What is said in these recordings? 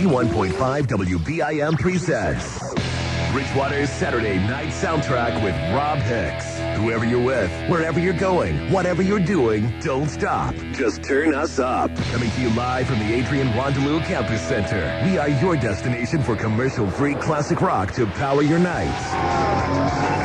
91.5 WBIM presents Bridgewater's Saturday Night Soundtrack with Rob Hicks. Whoever you're with, wherever you're going, whatever you're doing, don't stop. Just turn us up. Coming to you live from the Adrian Rondelou Campus Center. We are your destination for commercial-free classic rock to power your nights.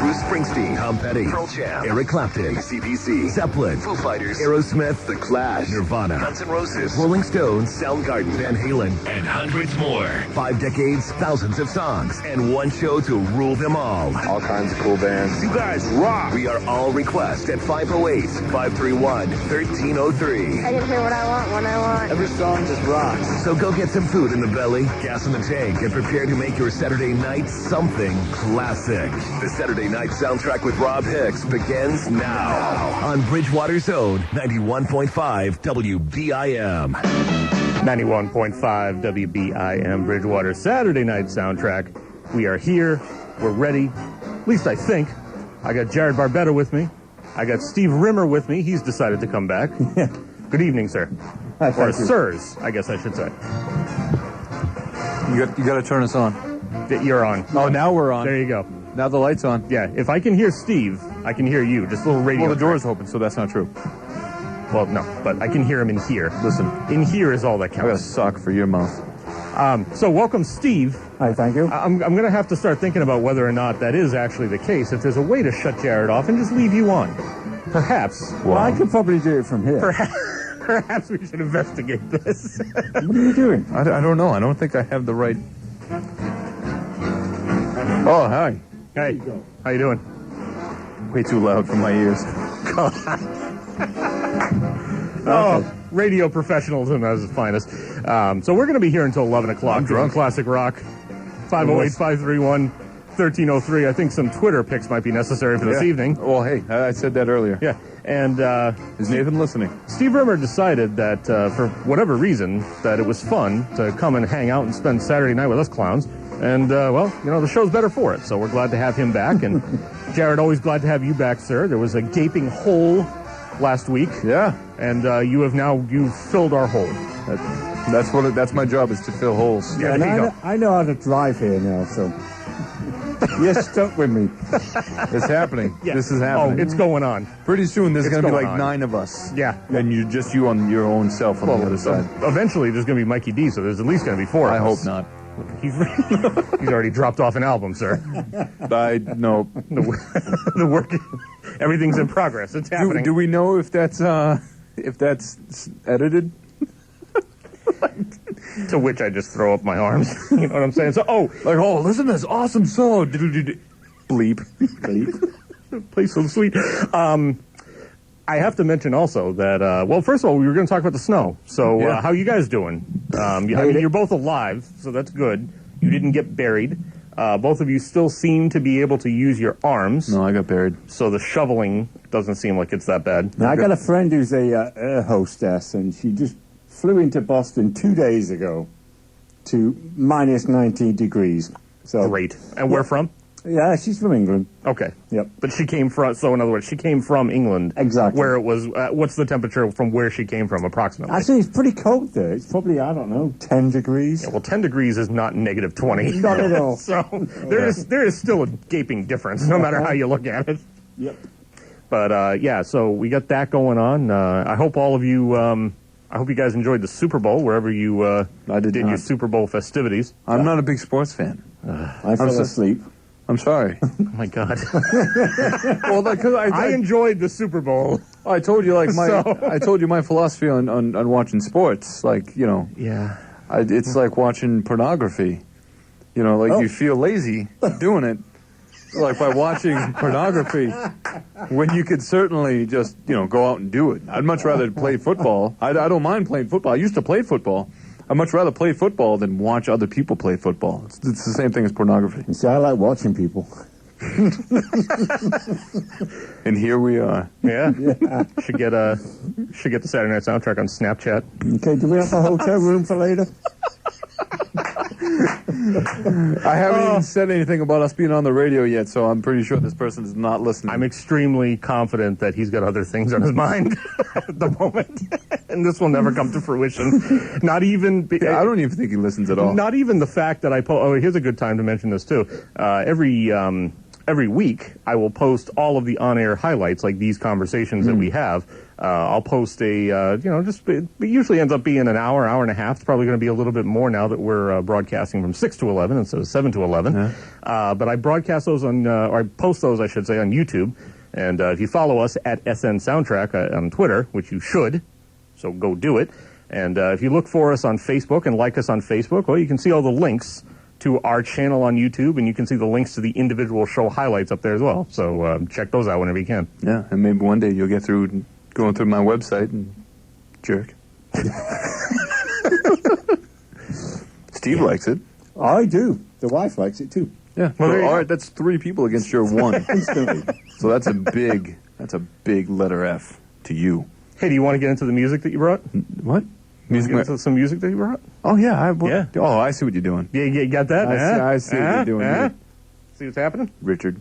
Bruce Springsteen, Tom Petty, Pearl Jam, Eric Clapton, CPC, Zeppelin, Foo Fighters, Aerosmith, The Clash, Nirvana, Guns N' Roses, Rolling Stones, Soundgarden, Van Halen, and hundreds more. 5 decades, thousands of songs, and one show to rule them all. All kinds of cool bands. You guys rock! We are all request at 508-531-1303. I can hear what I want when I want. Every song just rocks. So go get some food in the belly, gas in the tank, and prepare to make your Saturday night something classic. The Saturday Night Soundtrack with Rob Hicks begins now on Bridgewater's own 91.5 WBIM. 91.5 WBIM Bridgewater Saturday Night Soundtrack. We are here. We're ready. At least I think. I got Jared Barbetta with me. I got Steve Rimmer with me. He's decided to come back. Good evening, sir. Hi, or sirs, I guess I should say. You got to turn us on. You're on. Oh, now we're on. There you go. Now the light's on. Yeah, if I can hear Steve, I can hear you. Just a little radio. Well, the door's open, so that's not true. Well, no, but I can hear him in here. Listen. In here is all that I got a counts. sock for your mouth. So welcome, Steve. Hi, thank you. I'm going to have to start thinking about whether or not that is actually the case. If there's a way to shut Jared off and just leave you on. Perhaps. Well, I could probably do it from here. Perhaps we should investigate this. What are you doing? I don't know. I don't think I have the right... Oh, hi. Hey, how you doing? Way too loud for my ears. Oh, radio professionalism at its finest. So we're going to be here until 11 o'clock. I'm drunk. Classic Rock. 508-531-1303. I think some Twitter pics might be necessary for this evening. Well, hey, I said that earlier. Yeah. And is Nathan listening? Steve Rimmer decided that for whatever reason that it was fun to come and hang out and spend Saturday night with us clowns. And, well, you know, the show's better for it. So we're glad to have him back. And Jared, always glad to have you back, sir. There was a gaping hole last week. Yeah. And you've filled our hole. That's my job, is to fill holes. Yeah, there you go. I know how to drive here now, so you're stuck with me. It's happening. Yeah. This is happening. Oh, it's going on. Pretty soon there's It's going to be going like on. 9 of us. Yeah. And you on your own self on the other side. Eventually there's going to be Mikey D, so there's at least going to be 4 of us. I hope not. He's already dropped off an album, sir. No. The work, everything's in progress. It's happening. Do we know if that's edited? To which I just throw up my arms. You know what I'm saying? So, listen to this awesome song. Bleep. Play so sweet. I have to mention also that, well, first of all, we were going to talk about the snow. So, how you guys doing? I mean, you're both alive, so that's good. You didn't get buried. Both of you still seem to be able to use your arms. No, I got buried. So the shoveling doesn't seem like it's that bad. Now, I got a friend who's a air hostess, and she just flew into Boston 2 days ago to minus 19 degrees. So Great. And where from? Yeah, she's from England. Okay. Yep. But she came from, so in other words, she came from England. Exactly. Where it was, what's the temperature from where she came from, approximately? Actually, it's pretty cold there. It's probably, I don't know, 10 degrees. Yeah, well, 10 degrees is not negative 20. Not at all. So there is still a gaping difference, no matter how you look at it. Yep. But, yeah, so we got that going on. I hope all of you, I hope you guys enjoyed the Super Bowl, wherever you I did your not. Super Bowl festivities. I'm not a big sports fan. I fell asleep. I'm sorry. Oh, my God. Well, because I enjoyed the Super Bowl. I told you I told you my philosophy on watching sports. Like, you know, Yeah. it's like watching pornography. You know, like you feel lazy doing it. Like by watching pornography, when you could certainly just, you know, go out and do it. I'd much rather play football. I don't mind playing football. I used to play football. I'd much rather play football than watch other people play football. It's the same thing as pornography. You see, I like watching people. And here we are. Yeah. Should get the Saturday Night Soundtrack on Snapchat. Okay, do we have a hotel room for later? I haven't even said anything about us being on the radio yet, so I'm pretty sure this person is not listening. I'm extremely confident that he's got other things on his mind at the moment, and this will never come to fruition. Not even... I don't even think he listens at all. Not even the fact that I post... Oh, here's a good time to mention this, too. Every week, I will post all of the on-air highlights, like these conversations that we have. I'll post it usually ends up being an hour and a half. It's probably going to be a little bit more now that we're broadcasting from 6 to 11 instead of 7 to 11. Yeah. But I broadcast those or I post those, I should say, on YouTube. And if you follow us at SN Soundtrack on Twitter, which you should, so go do it. And if you look for us on Facebook and like us on Facebook, well, you can see all the links to our channel on YouTube, and you can see the links to the individual show highlights up there as well. So check those out whenever you can. Yeah, and maybe one day you'll get through going through my website and jerk. Steve likes it. I do. The wife likes it too. Yeah. Well, all right, that's 3 people against your 1. Instantly. So that's a big letter F to you. Hey, do you want to get into the music that you brought? What? Music? Get into some music that you brought? Oh, yeah. Yeah. Oh, I see what you're doing. Yeah, you got that? I see what you're doing here. See what's happening? Richard.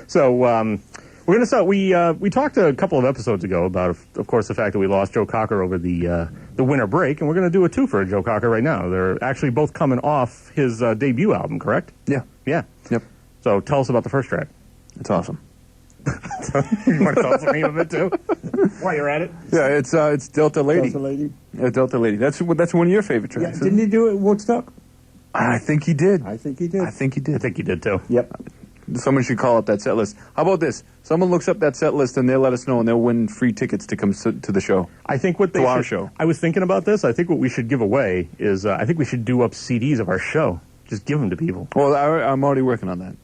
So, we're going to start. We talked a couple of episodes ago about, of course, the fact that we lost Joe Cocker over the winter break, and we're going to do a 2 for Joe Cocker right now. They're actually both coming off his debut album, correct? Yeah. Yeah. Yep. So tell us about the first track. It's awesome. You want to tell us the name of it, too? While you're at it? Yeah, it's Delta Lady. Delta Lady. Delta Lady. That's one of your favorite Yeah, tracks. didn't he do it at Woodstock? I think he did. I think he did. I think he did. I think you did, too. Yep. Someone should call up that set list. How about this? Someone looks up that set list and they'll let us know, and they'll win free tickets to come to the show. I think what they To our should, show. I was thinking about this. I think what we should give away is I think we should do up CDs of our show. Just give them to people. Well, I'm already working on that.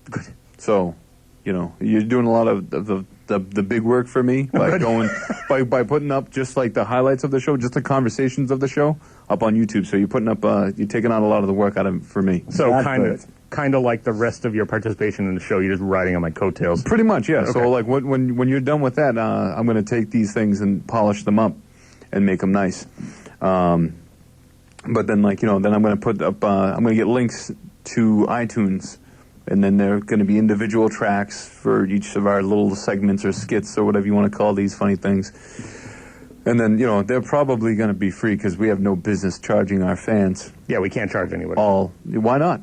Good. So, you're doing a lot of the big work for me by going by putting up just like the highlights of the show, just the conversations of the show up on YouTube. So you're putting up you're taking out a lot of the work out of for me. So That's kind of like the rest of your participation in the show, you're just riding on my coattails. Pretty much, yeah. Okay. So like when you're done with that, I'm going to take these things and polish them up and make them nice. But then then I'm going to put up I'm going to get links to iTunes. And then there are going to be individual tracks for each of our little segments or skits or whatever you want to call these funny things. And then, they're probably going to be free because we have no business charging our fans. Yeah, we can't charge anybody. Why not?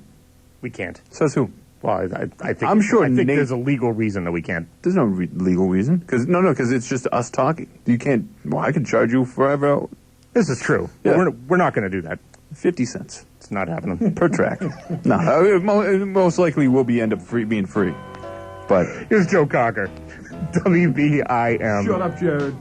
We can't. Says who? Well, I think I'm sure I think Nate- there's a legal reason that we can't. There's no legal reason. Because it's just us talking. You can't, I can charge you forever. This is true. Yeah. But we're not going to do that. 50 cents It's not happening. per track. No, it most likely will end up being free. But Here's Joe Cocker. WBIM. shut up, Jared.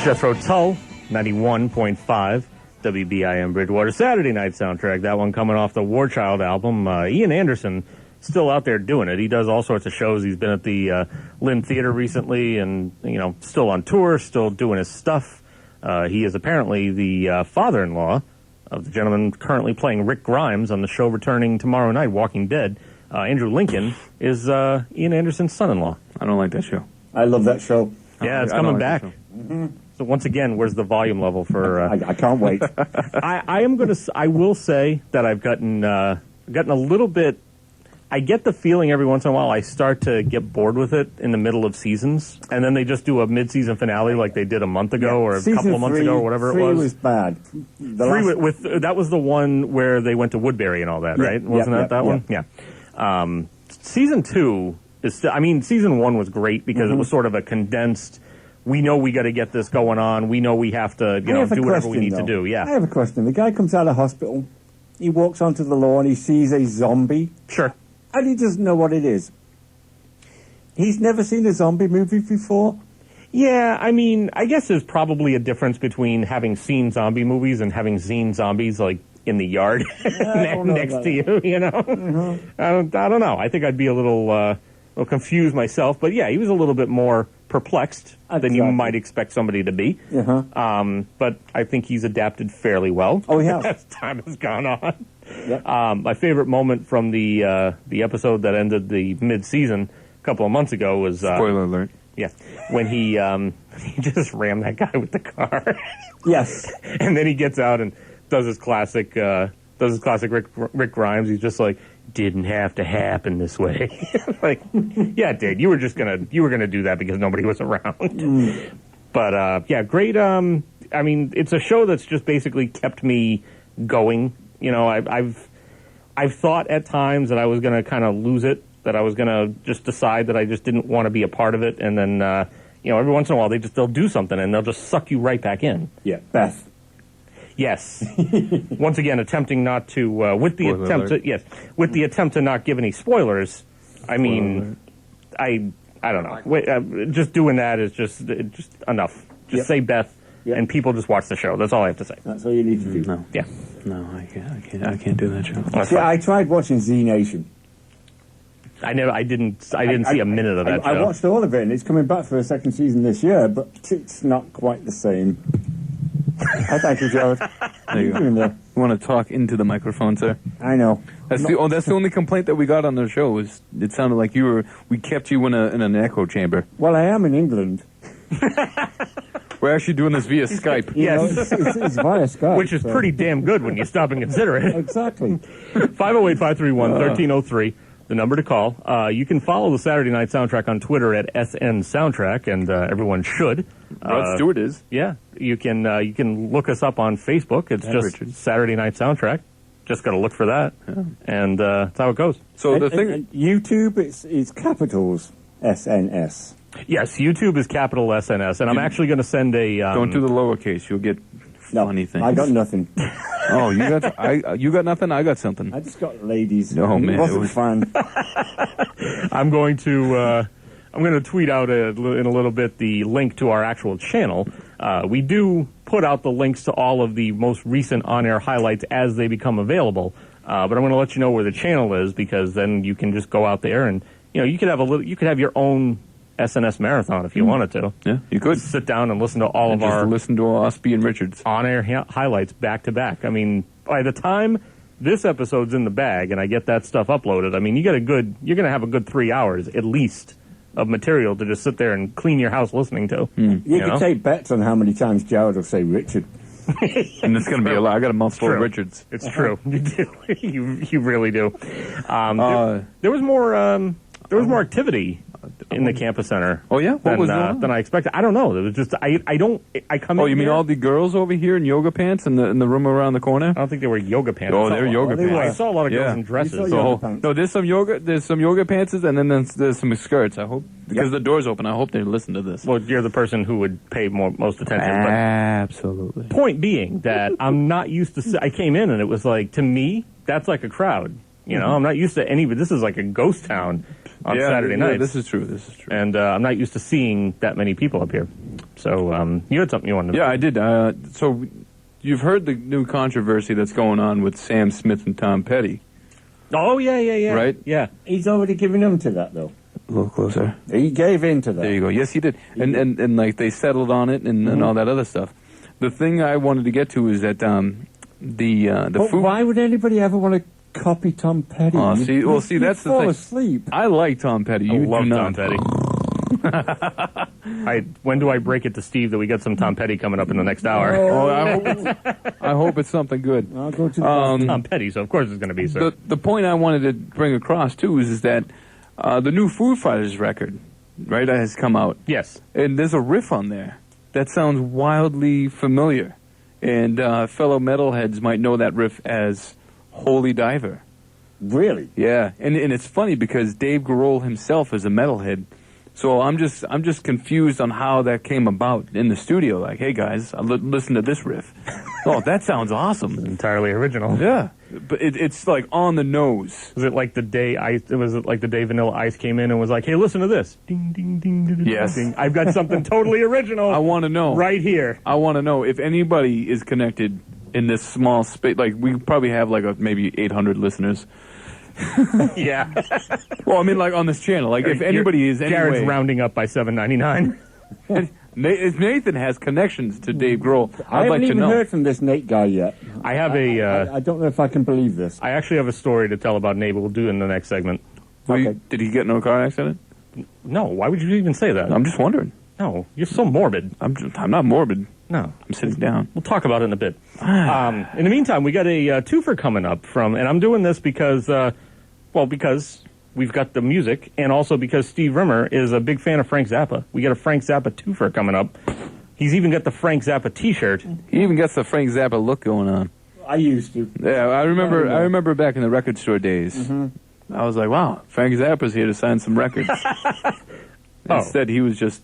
Jethro Tull, 91.5. WBIM Bridgewater Saturday Night Soundtrack. That one coming off the War Child album. Ian Anderson still out there doing it. He does all sorts of shows. He's been at the Lynn Theater recently and, still on tour, still doing his stuff. He is apparently the father-in-law of the gentleman currently playing Rick Grimes on the show returning tomorrow night, Walking Dead. Andrew Lincoln is Ian Anderson's son-in-law. I don't like that show. I love that show. Yeah, it's I don't coming like back. that So once again, where's the volume level for... I can't wait. I will say that I've gotten a little bit... I get the feeling every once in a while I start to get bored with it in the middle of seasons, and then they just do a mid-season finale like they did a month ago or a couple of months ago or whatever it was. Was bad. That was the one where they went to Woodbury and all that, right? Wasn't that one? Yeah. Season 2 is still... I mean, season 1 was great because it was sort of a condensed... We know we got to get this going on. We know we have to, do whatever we need to do. Yeah. I have a question. The guy comes out of hospital. He walks onto the lawn. He sees a zombie. Sure. And he doesn't know what it is. He's never seen a zombie movie before. Yeah, I mean, I guess there's probably a difference between having seen zombie movies and having seen zombies, like, in the yard next to you, I don't know. I think I'd be a little confused myself. But, yeah, he was a little bit more perplexed than you might expect somebody to be. But I think he's adapted fairly well as time has gone on. Yep. My favorite moment from the episode that ended the mid-season a couple of months ago was... Spoiler alert. Yeah, when he just rammed that guy with the car. Yes. And then he gets out and does his classic Rick Grimes. He's just like, didn't have to happen this way. Like, yeah, it did. You were gonna do that because nobody was around. But yeah, great. I mean, it's a show that's just basically kept me going. You know, I've thought at times that I was gonna kind of lose it, that I was gonna just decide that I just didn't want to be a part of it, and then you know, every once in a while they'll do something and they'll just suck you right back in. Yeah, Beth. Yes. Once again, attempting not to with the attempt to not give any spoilers. I mean, I don't know. Wait, just doing that is just enough. Just say Beth, and people just watch the show. That's all I have to say. That's all you need to do. No. Yeah. No, I can't do that show. See, I tried watching Z Nation. I didn't see a minute of that show. I watched all of it, and it's coming back for a second season this year, but it's not quite the same. Thank you, Gerald. There you go. You want to talk into the microphone, sir? I know. That's the only complaint that we got on the show. Was it sounded like we kept you in an echo chamber. Well, I am in England. We're actually doing this via Skype. Yes. It's via Skype. Which is pretty damn good when you stop and consider it. Exactly. 508-531-1303. The number to call. You can follow the Saturday Night Soundtrack on Twitter at SN Soundtrack, and everyone should. Rod Stewart is. Yeah, you can look us up on Facebook. It's just Richard. Saturday Night Soundtrack. Just got to look for that, and that's how it goes. So the thing, and YouTube, it's capitals SNS. Yes, YouTube is capital SNS, and I'm actually going to send a. Don't do the lowercase. You'll get funny things. I got nothing. Oh, you got nothing. I got something. I just got ladies. Oh man, it was fun. I'm going to tweet out in a little bit the link to our actual channel. We do put out the links to all of the most recent on-air highlights as they become available. But I'm going to let you know where the channel is, because then you can just go out there and you could have your own SNS marathon if you wanted to. Yeah, you could sit down and listen to all of our listen to us being Richards on-air highlights back to back. I mean, by the time this episode's in the bag and I get that stuff uploaded, I mean, you're going to have a good 3 hours at least of material to just sit there and clean your house listening to. You could take bets on how many times Jared will say Richard. And it's going to be a lot. I got a mouthful of Richards. It's true. You do. You really do. There was more activity in the campus center. Oh yeah, what was that? Than I expected. I don't know. It was just I come. Oh, in you mean here, all the girls over here in yoga pants in the room around the corner? I don't think they were yoga pants. Oh, they're yoga pants. I saw a lot of girls in dresses. No, there's some yoga pants, and then there's some skirts. I hope because the door's open. I hope they listen to this. Well, you're the person who would pay most attention. But absolutely. Point being that I'm not used to. I came in and it was like, to me, that's like a crowd. I'm not used to any. But this is like a ghost town on Saturday nights. Yeah, this is true. And I'm not used to seeing that many people up here. So you had something you wanted to... Yeah, I did. So you've heard the new controversy that's going on with Sam Smith and Tom Petty. Oh, yeah. Right? Yeah. He's already given in to that, though. A little closer. He gave in to that. There you go. Yes, he did. And like, they settled on it and all that other stuff. The thing I wanted to get to is that the food... Why would anybody ever want to copy Tom Petty? Oh, see, that's the thing. Fall asleep. I like Tom Petty. You love do not. Tom Petty. When do I break it to Steve that we got some Tom Petty coming up in the next hour? I hope it's something good. I'll go to Tom Petty, so of course it's going to be, sir. The point I wanted to bring across, too, is that the new Foo Fighters record, right, has come out. Yes. And there's a riff on there that sounds wildly familiar. And fellow metalheads might know that riff as Holy Diver. Really? Yeah, and it's funny because Dave Grohl himself is a metalhead, so I'm just confused on how that came about in the studio. Like, hey guys, listen to this riff. Oh, that sounds awesome. Entirely original. Yeah, but it's like on the nose. Was it like the day Vanilla Ice came in and was like, hey, listen to this? Ding ding ding ding. Yes. Ding. I've got something totally original. I want to know right here. I want to know if anybody is connected in this small space. Like, we probably have like maybe 800 listeners. Yeah. Well, I mean, like on this channel, like if anybody is anyway, Jared's rounding up by $7.99. If Nathan has connections to Dave Grohl, I'd like to know. I haven't even heard from this Nate guy yet. I have I don't know if I can believe this. I actually have a story to tell about Nate. We'll do it in the next segment. Okay. Did he get in a car accident? No. Why would you even say that? I'm just wondering. No, you're so morbid. I'm not morbid. No. I'm sitting down. We'll talk about it in a bit. In the meantime, we got a twofer coming up and I'm doing this because, because we've got the music, and also because Steve Rimmer is a big fan of Frank Zappa. We got a Frank Zappa twofer coming up. He's even got the Frank Zappa T-shirt. He even gets the Frank Zappa look going on. I used to. Yeah, I remember back in the record store days. Mm-hmm. I was like, wow, Frank Zappa's here to sign some records. Instead, he was just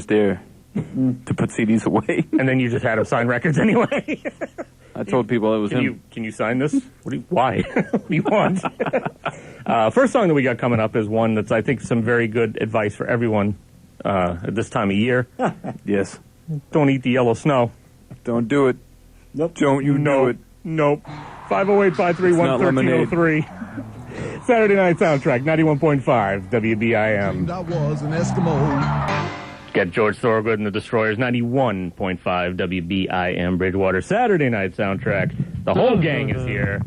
there to put CDs away. And then you just had him sign records anyway. I told people it was him. Can you sign this? Why? What do you want? First song that we got coming up is one that's, I think, some very good advice for everyone at this time of year. Yes. Don't eat the yellow snow. Don't do it. Nope. Don't you do it. Nope. 508-531-1303. Saturday Night Soundtrack, 91.5 WBIM. I was an Eskimo. Got George Thorogood and the Destroyers, 91.5 WBIM Bridgewater. Saturday Night Soundtrack. The whole gang is here.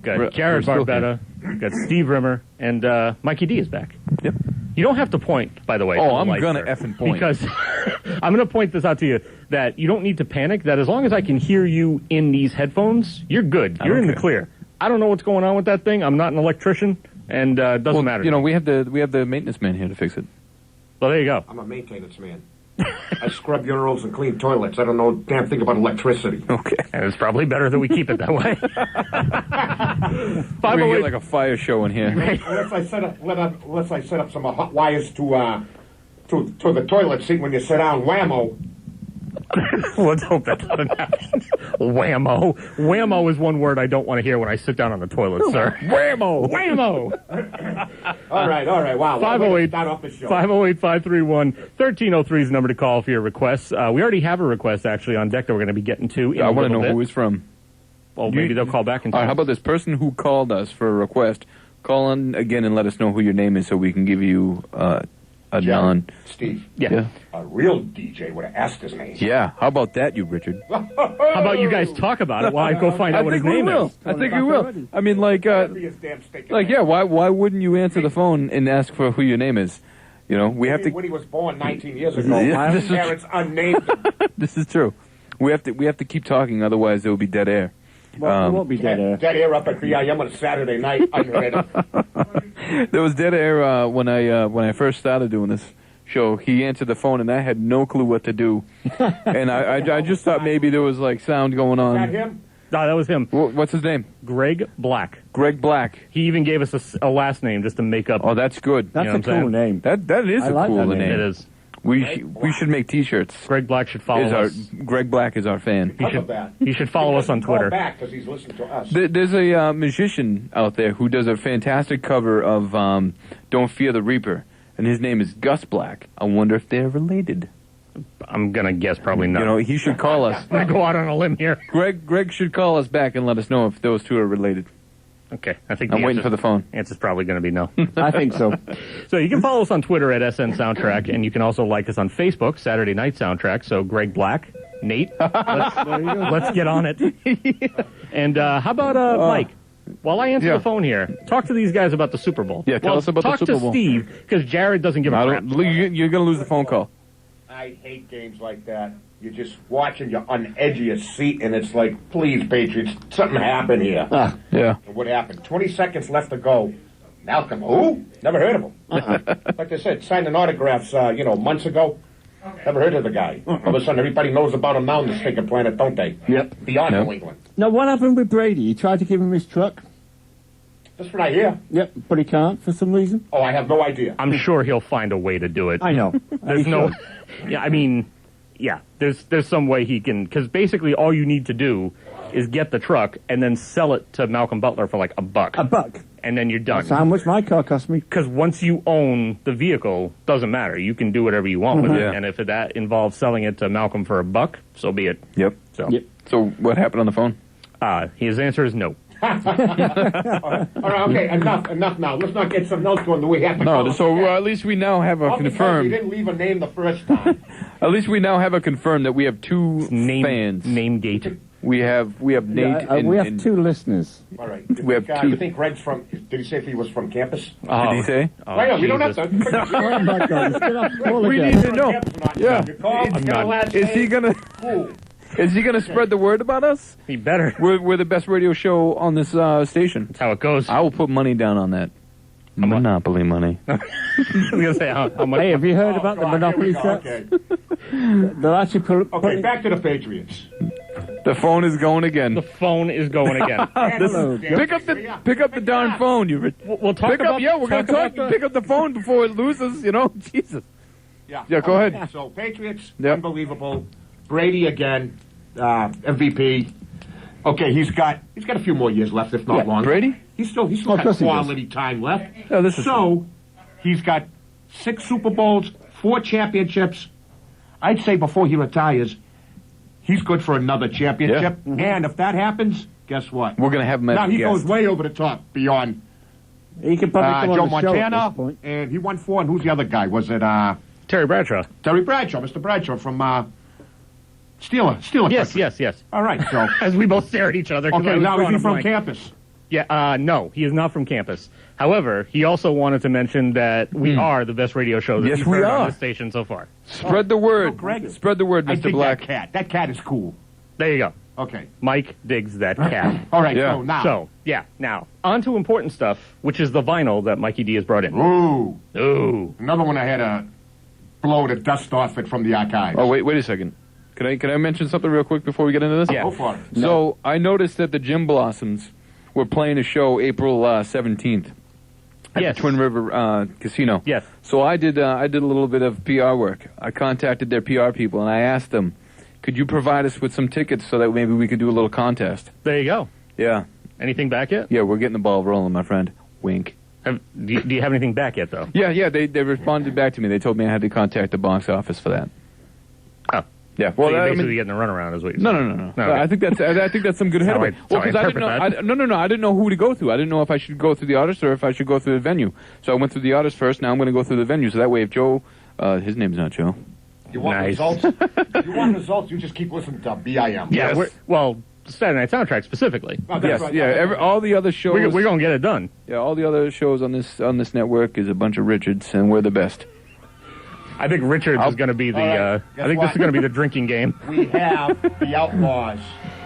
Got Jared Barbetta, got Steve Rimmer, and Mikey D is back. Yep. You don't have to point, by the way. Oh, I'm going to effing point. Because I'm going to point this out to you, that you don't need to panic, that as long as I can hear you in these headphones, you're good. You're in the clear. I don't know what's going on with that thing. I'm not an electrician, and it doesn't matter. You know, we have the maintenance man here to fix it. Well, there you go. I'm a maintenance man. I scrub urinals and clean toilets. I don't know a damn thing about electricity. Okay. And it's probably better that we keep it that way. We're gonna get like a fire show in here. Unless I set up some hot wires to the toilet seat when you sit down, whammo. Let's hope that doesn't happen. Whammo. Whammo is one word I don't want to hear when I sit down on the toilet, sir. Whammo. Whammo. All right. Wow. 508-531-1303 is the number to call for your requests. We already have a request, actually, on deck that we're going to be getting to in I want to know who it's from. Well, maybe they'll call back in time. All right, how about this person who called us for a request? Call in again and let us know who your name is so we can give you a non. Steve. Yeah. A real DJ would have asked his name. Yeah. How about that, you Richard? How about you guys talk about it while I go find out what his name is? I think we will. I mean, why wouldn't you answer the phone and ask for who your name is? You know, we have to. When he was born 19 years ago, Yeah, his parents unnamed him. This is true. We have to keep talking, otherwise there will be dead air. Well, it won't be dead air. Dead air up at BIM on a Saturday night. Unheard of. There was dead air when I first started doing this show. He answered the phone and I had no clue what to do, and I just thought maybe there was like sound going on. Is that him? No, that was him. What's his name? Greg Black. Greg Black. He even gave us a last name just to make up. Oh, that's good. That's You know a cool name. That is a like cool that name. It is. We should make T-shirts. Greg Black should follow us. Greg Black is our fan. He should follow us on Twitter. Call back because he's listening to us. There's a musician out there who does a fantastic cover of "Don't Fear the Reaper," and his name is Gus Black. I wonder if they're related. I'm gonna guess probably not. You know, he should call us. I'm gonna go out on a limb here. Greg should call us back and let us know if those two are related. Okay, I think I'm waiting for the phone. Answer's probably going to be no. I think so. So you can follow us on Twitter at SN Soundtrack, and you can also like us on Facebook, Saturday Night Soundtrack. So Greg Black, Nate, let's get on it. And how about Mike? While I answer the phone here, talk to these guys about the Super Bowl. Yeah, tell us about the Super Bowl. Talk to Steve, because Jared doesn't give a crap. You're going to lose the phone call. I hate games like that. You're just watching, you're on the edge of your seat, and it's like, please, Patriots, something happened here. Yeah. And what happened? 20 seconds left to go. Malcolm, who? Never heard of him. Like I said, signing autographs, months ago. Never heard of the guy. All of a sudden, everybody knows about him now on this stinking planet, don't they? Yep. Beyond New England. Now, what happened with Brady? He tried to give him his truck. That's what I hear. Yep, but he can't for some reason. Oh, I have no idea. I'm sure he'll find a way to do it. I know. There's no... Yeah, I mean... Yeah, there's some way he can... Because basically all you need to do is get the truck and then sell it to Malcolm Butler for like $1. $1. And then you're done. That's how much my car cost me. Because once you own the vehicle, doesn't matter. You can do whatever you want with it. Yeah. And if that involves selling it to Malcolm for $1, so be it. Yep. So what happened on the phone? His answer is no. All right, okay, enough now. Let's not get something else going. We have to call so at least we now have a confirmed. You didn't leave a name the first time. At least we now have a confirmed that we have two fans. Name gate. We have Nate. We have two listeners. All right. We have two. You think Greg's from? Did he say if he was from campus? Did he say? Oh, Wait, we don't have to. Oh my God! He's gonna call We again. need to know. Yeah. Is he gonna? Cool. Is he gonna spread the word about us? He better. We're the best radio show on this station. That's how it goes. I will put money down on that. Monopoly money. I was going to say, how much? Hey, have you heard about the Monopoly sets? Okay. They'll actually Okay, back to the Patriots. The phone is going again. The phone is going again. Hello, Pick up the darn phone. We'll talk pick about. up. Yeah, we're gonna talk. Pick up the phone before it loses. You know, Jesus. Yeah. Yeah, go ahead. So Patriots, Yep. unbelievable. Brady again, MVP. Okay, he's got a few more years left, if not longer. Brady? He's still of got course he quality time left. Yeah, this is So he's got 6 Super Bowls, 4 championships. I'd say before he retires, he's good for another championship. Yeah. And if that happens, guess what? We're gonna have him as Now a he guest. goes way over the top beyond He could probably Joe come on the show at Montana, this point. and he won 4. And who's the other guy? Was it Terry Bradshaw. Terry Bradshaw, Mr. Bradshaw from Steeler Yes, Country. yes. All right, so As we both stare at each other. 'cause I okay, was now is drawing he a from blank. campus? Yeah, no, he is not from campus. However, he also wanted to mention that we are the best radio show that Yes, you've we heard are. on this station so far. Spread the word. Oh, Greg. Spread the word, I Mr. dig Black. that cat is cool. There you go. Okay. Mike digs that cat. All right, Yeah. so now. So, yeah, now, on to important stuff, which is the vinyl that Mikey D has brought in. Ooh, Ooh. another one I had to blow the dust off it from the archives. Oh, wait a second. Can I mention something real quick before we get into this? Yeah. Go for it. So I noticed that the Jim Blossoms were playing a show April 17th at Yes. the Twin River Casino. Yes. So I did a little bit of PR work. I contacted their PR people and I asked them, could you provide us with some tickets so that maybe we could do a little contest? There you go. Yeah. Anything back yet? Yeah, we're getting the ball rolling, my friend. Wink. Do you have anything back yet, though? Yeah, they responded back to me. They told me I had to contact the box office for that. Oh. Yeah. Well, Well, you're I basically mean, getting a runaround, is what you're no. saying. Okay. I think that's some good That's head how of it. I- Well, that's because how I I didn't know. interpret No. I didn't know who to go through. I didn't know if I should go through the artist or if I should go through the venue. So I went through the artist first. Now I'm going to go through the venue. So that way, if Joe, his name's not Joe. You want Nice. results? You want results? You just keep listening to BIM. Yeah, Yes. well, Saturday Night Soundtrack specifically. Oh, that's Yes, right. yeah. All the other shows. We're going to get it done. Yeah, all the other shows on this network is a bunch of Richards, and we're the best. I think Richards is going to be the. All right. I Guess think what? this is going to be the drinking game. We have the Outlaws.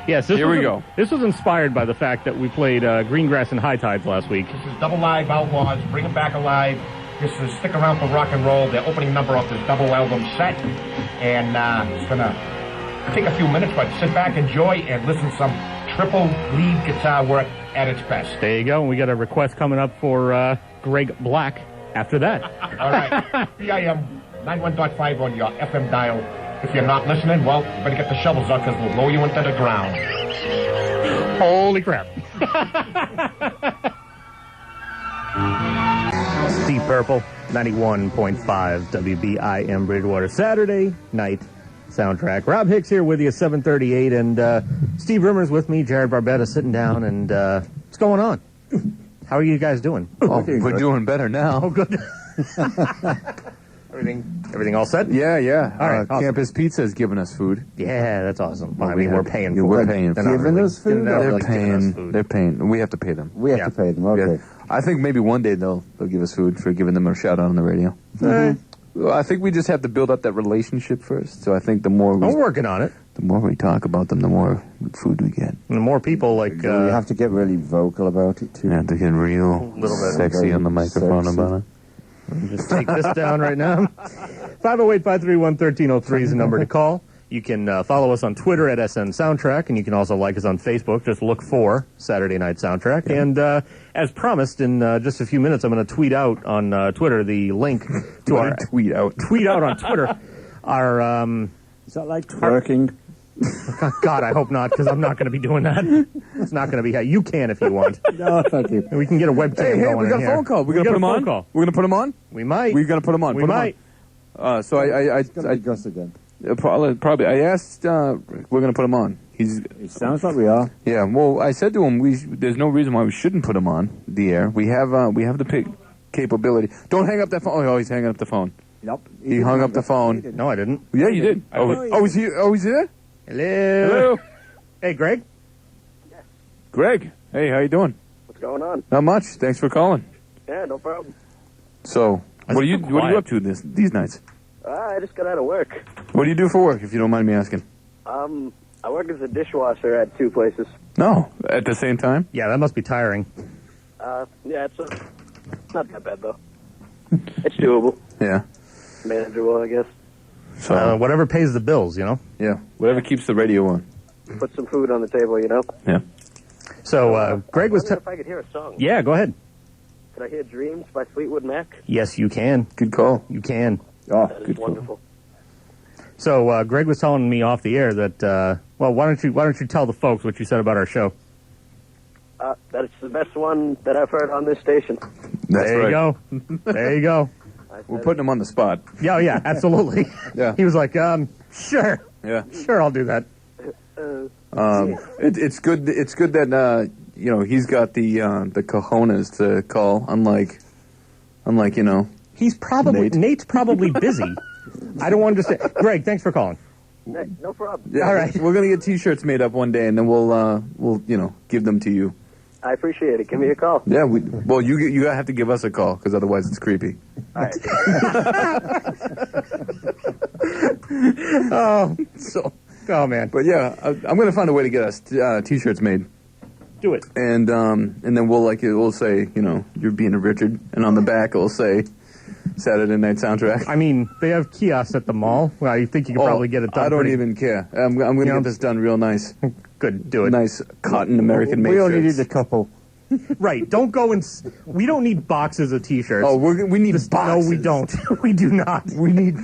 Yes, this Here we was- go. This was inspired by the fact that we played Greengrass and High Tides last week. This is Double Live Outlaws. Bring 'em back alive. This is Stick Around for Rock and Roll. The opening number of this double album set. And it's going to take a few minutes, but sit back, enjoy, and listen to some triple lead guitar work at its best. There you go. And we got a request coming up for Greg Black after that. All right. BIM 91.5 on your FM dial. If you're not listening, well, you better get the shovels out because we'll lower you into the ground. Holy crap. Deep Purple, 91.5 WBIM Bridgewater. Saturday night soundtrack. Rob Hicks here with you, 7:38, and Steve Rimmer's with me, Jared Barbetta sitting down, and what's going on? How are you guys doing? Oh, we're doing better now. Oh, good. Everything all set? Yeah. All right, awesome. Campus Pizza has given us food. Yeah, that's awesome. Well, I we mean, have- we're paying yeah, for we're it. paying They're for not it. Giving us food? they're not They're really giving us paying. food. They're paying. We have to pay them. We have Yeah. to pay them. Okay. Yeah. I think maybe one day they'll give us food for giving them a shout out on the radio. Well, I think we just have to build up that relationship first. So I think the more We're working on it. we talk about them, the more food we get. And the more people like... we have to get really vocal about it too. We have to get real Little bit. sexy on the microphone Sexy. about it. Just take this down right now. 508-531-1303 is the number to call. You can follow us on Twitter at SN Soundtrack, and you can also like us on Facebook. Just look for Saturday Night Soundtrack. Yeah. And as promised, in just a few minutes, I'm going to tweet out on Twitter the link to our... tweet out. Tweet out on Twitter our... Is that like twerking? God, I hope not, because I'm not going to be doing that. It's not going to be... You can if you want. No, thank you. And we can get a webcam Hey, going we got in a here. phone call. We're gonna got put a him on. phone call. We're gonna put him on. We might. We're gonna put him on. We Put him might. on. So I It's gonna be Gus again. probably I asked. We're gonna put him on. It sounds like we are. Yeah. Well, I said to him, there's no reason why we shouldn't put him on the air. We have the capability. Don't hang up that phone. Oh, he's hanging up the phone. Nope. He hung up the phone. No, I didn't. Yeah, you did. I thought Is he there? Hello. Hello. Hey, Greg? Greg, hey, how you doing? What's going on? Not much. Thanks for calling. Yeah, no problem. So, what are you up to these nights? I just got out of work. What do you do for work, if you don't mind me asking? I work as a dishwasher at 2 places. No, at the same time? Yeah, that must be tiring. Yeah, it's not that bad, though. It's doable. Yeah. Manageable, I guess. So, whatever pays the bills, you know? yeah, whatever keeps the radio on. Put some food on the table, you know? Yeah. So, Greg was... if I could hear a song. Yeah, go ahead. Could I hear Dreams by Fleetwood Mac? Yes, you can. Good call. You can. Oh, That is good call. wonderful. So, Greg was telling me off the air that, well, why don't you tell the folks what you said about our show? That it's the best one that I've heard on this station. That's There right. you go. There you go. We're putting him on the spot. Yeah, yeah, absolutely. Yeah. He was like, sure. Yeah. Sure, I'll do that. It's good. It's good that he's got the cojones to call. Unlike He's probably Nate's probably busy. I don't understand. Greg, thanks for calling. Hey, no problem. Yeah, All right. We're gonna get T-shirts made up one day, and then we'll give them to you. I appreciate it. Give me a call. Yeah. You have to give us a call because otherwise it's creepy. All right. Oh man, But yeah, I'm gonna find a way to get us T-shirts made, do it. and then we'll say you're being a Richard, and on the back it'll say Saturday Night Soundtrack. I mean, they have kiosks at the mall. Well, I think you could probably get it done. I don't pretty- even care. I'm gonna get this done real nice. Good, do it. Nice cotton American made we only shirts. need a couple. Right. Don't go and... We don't need boxes of T-shirts. Oh, we need boxes. No, we don't. We do not. We need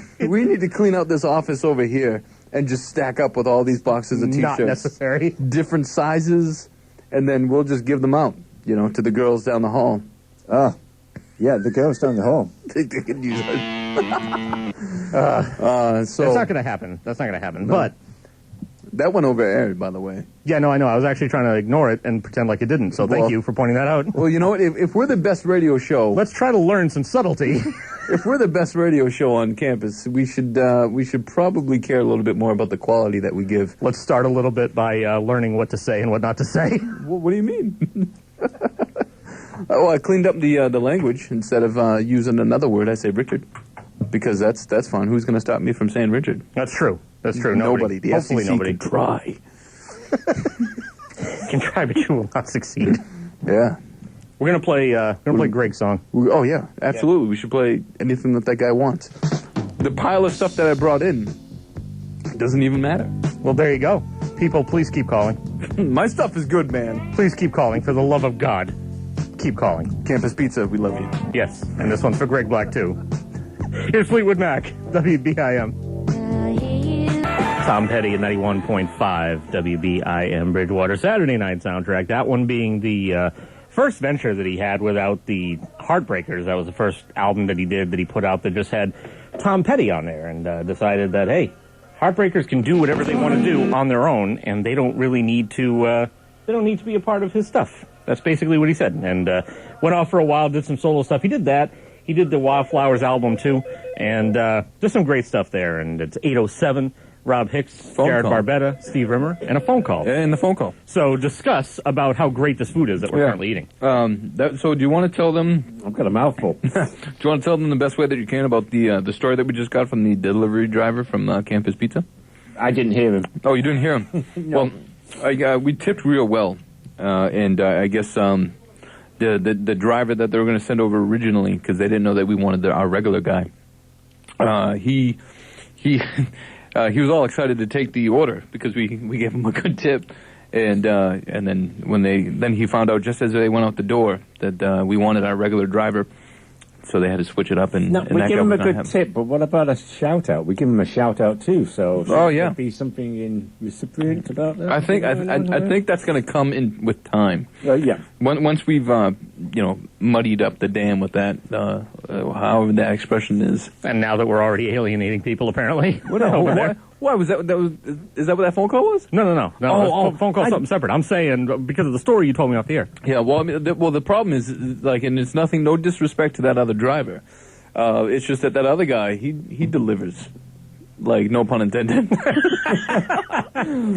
to clean out this office over here and just stack up with all these boxes of T-shirts. Not necessary. Different sizes, and then we'll just give them out, to the girls down the hall. Ah, yeah, the girls down the hall. They can use it. That's not going to happen. That's not going to happen. No. But... That went over aired, by the way. Yeah, no, I know. I was actually trying to ignore it and pretend like it didn't, so thank you for pointing that out. Well, you know what? If we're the best radio show... Let's try to learn some subtlety. If we're the best radio show on campus, we should probably care a little bit more about the quality that we give. Let's start a little bit by learning what to say and what not to say. What do you mean? I cleaned up the language. Instead of using another word, I say Richard. Because that's fun. Who's going to stop me from saying Richard? That's true. That's true. Nobody. The Hopefully FCC nobody. can try. Can try, but you will not succeed. Yeah. We're gonna play Greg's song. Oh, yeah. Absolutely. We should play anything that guy wants. The pile of stuff that I brought in doesn't even matter. Well, there you go. People, please keep calling. My stuff is good, man. Please keep calling. For the love of God, keep calling. Campus Pizza, we love you. Yes, and this one's for Greg Black, too. Here's Fleetwood Mac, WBIM. Tom Petty at 91.5 WBIM Bridgewater Saturday Night Soundtrack. That one being the first venture that he had without the Heartbreakers. That was the first album that he did that he put out that just had Tom Petty on there, and decided that, hey, Heartbreakers can do whatever they want to do on their own, and they don't really need to. They don't need to be a part of his stuff. That's basically what he said, and went off for a while, did some solo stuff. He did that. He did the Wildflowers album too, and just some great stuff there. And it's 8:07. Rob Hicks, Jared Barbetta, Steve Rimmer, and a phone call. And the phone call. So discuss about how great this food is that we're currently eating. So do you want to tell them? I've got a mouthful. Do you want to tell them the best way that you can about the story that we just got from the delivery driver from Campus Pizza? I didn't hear him. Oh, you didn't hear him? No. Well, we tipped real well, and I guess the driver that they were going to send over originally, because they didn't know that we wanted our regular guy. He was all excited to take the order because we gave him a good tip, and then when he found out just as they went out the door that we wanted our regular driver, so they had to switch it up. And No, and we that give guy him a was not good happy. tip, but what about a shout out? We give him a shout out too. So yeah, be something in recipient about that. I think that's going to come in with time. Yeah. Once we've muddied up the dam with that, however that expression is. And now that we're already alienating people, apparently. Over there. Why was that? Is that what that phone call was? No. Oh, phone call something separate. I'm saying because of the story you told me off the air. Yeah. Well, I mean, the problem is and it's nothing. No disrespect to that other driver. It's just that other guy he delivers. Like, no pun intended.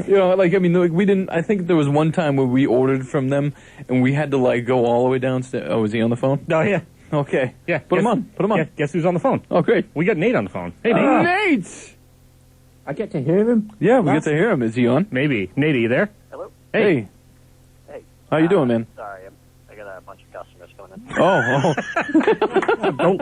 You know, like, I mean, like, we didn't, I think there was one time where we ordered from them, and we had to, like, go all the way downstairs. Oh, is he on the phone? Oh, yeah. Okay. Yeah. Put him on. Put him on. Yeah, guess who's on the phone? Oh, great. We got Nate on the phone. Hey, Nate. Nate! I get to hear him? Yeah, we get to hear him. Is he on? Maybe. Nate, are you there? Hello? Hey. Hey. How you doing, man? Sorry, I got a bunch of customers coming in. Oh.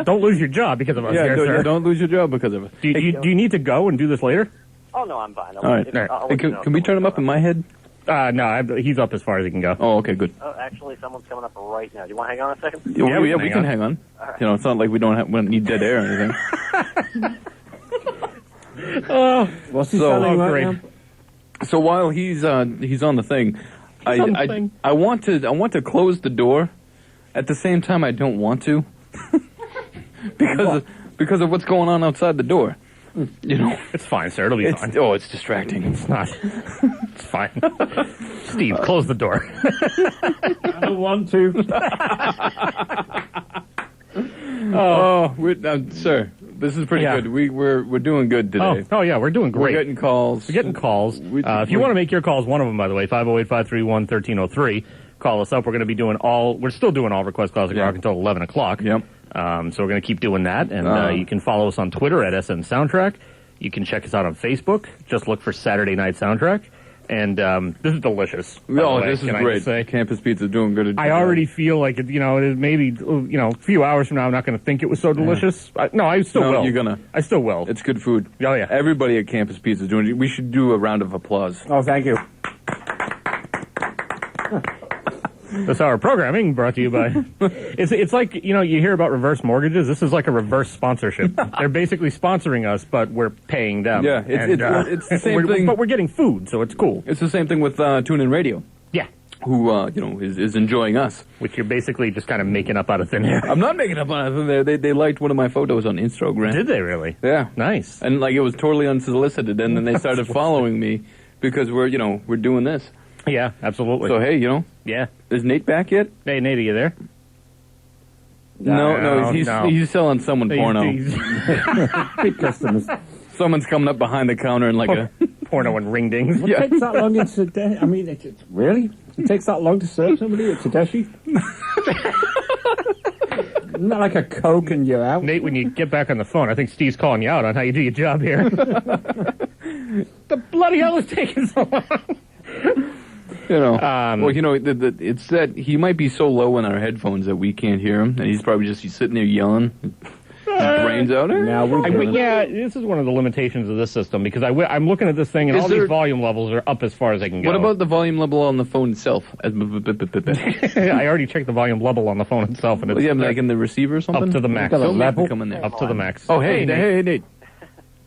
Don't lose your job because of us here, sir. Don't lose your job because of it. Do you need to go and do this later? Oh, no, I'm fine. All right. Hey, can we turn him up in my head? No, he's up as far as he can go. Oh, okay, good. Oh, actually, someone's coming up right now. Do you want to hang on a second? Yeah, we can hang on. Right. You know, it's not like we don't need dead air or anything. What's he So- selling right great. now? So while he's on the thing, I want to close the door. At the same time, I don't want to because of what's going on outside the door. You know, It's fine, sir. It'll be fine. it's distracting. It's not. It's fine. Steve, close the door. I don't want to. Sir, this is pretty Yeah. good. We're doing good today. Oh, yeah, we're doing great. We're getting calls. We're getting calls. If you want to make your calls, one of them, by the way, 508-531-1303. Call us up. We're going to be we're still doing all Request Classic Rock until 11 o'clock. Yep. So we're going to keep doing that. And you can follow us on Twitter at SN Soundtrack. You can check us out on Facebook. Just look for Saturday Night Soundtrack. And this is delicious. This is Can I great. just say? Campus Pizza doing good. I already feel like, it is maybe, a few hours from now, I'm not going to think it was so delicious. I still will. You're gonna. I still will. It's good food. Oh, yeah. Everybody at Campus Pizza is doing it. We should do a round of applause. Oh, thank you. This hour of programming brought to you by. It's like you hear about reverse mortgages. This is like a reverse sponsorship. They're basically sponsoring us, but we're paying them. Yeah, it's the same thing. But we're getting food, so it's cool. It's the same thing with TuneIn Radio. Yeah, Who is enjoying us. which you're basically just kind of making up out of thin air. I'm not making up on anything there. They liked one of my photos on Instagram. Did they really? Yeah. Nice. And like it was totally unsolicited, and then they started following me because we're doing this. Yeah, absolutely. So hey, yeah. is Nate back yet? Hey, Nate, are you there? No, he's selling someone porno. Big customers. Someone's coming up behind the counter and like a porno and ring dings. What takes that long in Tedeschi? I mean, really? It takes that long to serve somebody at Tedeschi? Isn't that like a Coke and you're out? Nate, when you get back on the phone, I think Steve's calling you out on how you do your job here. The bloody hell is taking so long? It's that he might be so low in our headphones that we can't hear him, and he's probably just sitting there yelling, his brains out. Now this is one of the limitations of this system because I'm looking at this thing and these volume levels are up as far as I can go. What about the volume level on the phone itself? I already checked the volume level on the phone itself, and it's like in the receiver or something? up to the max. Come in there. Up to the max. Oh, hey, Nate.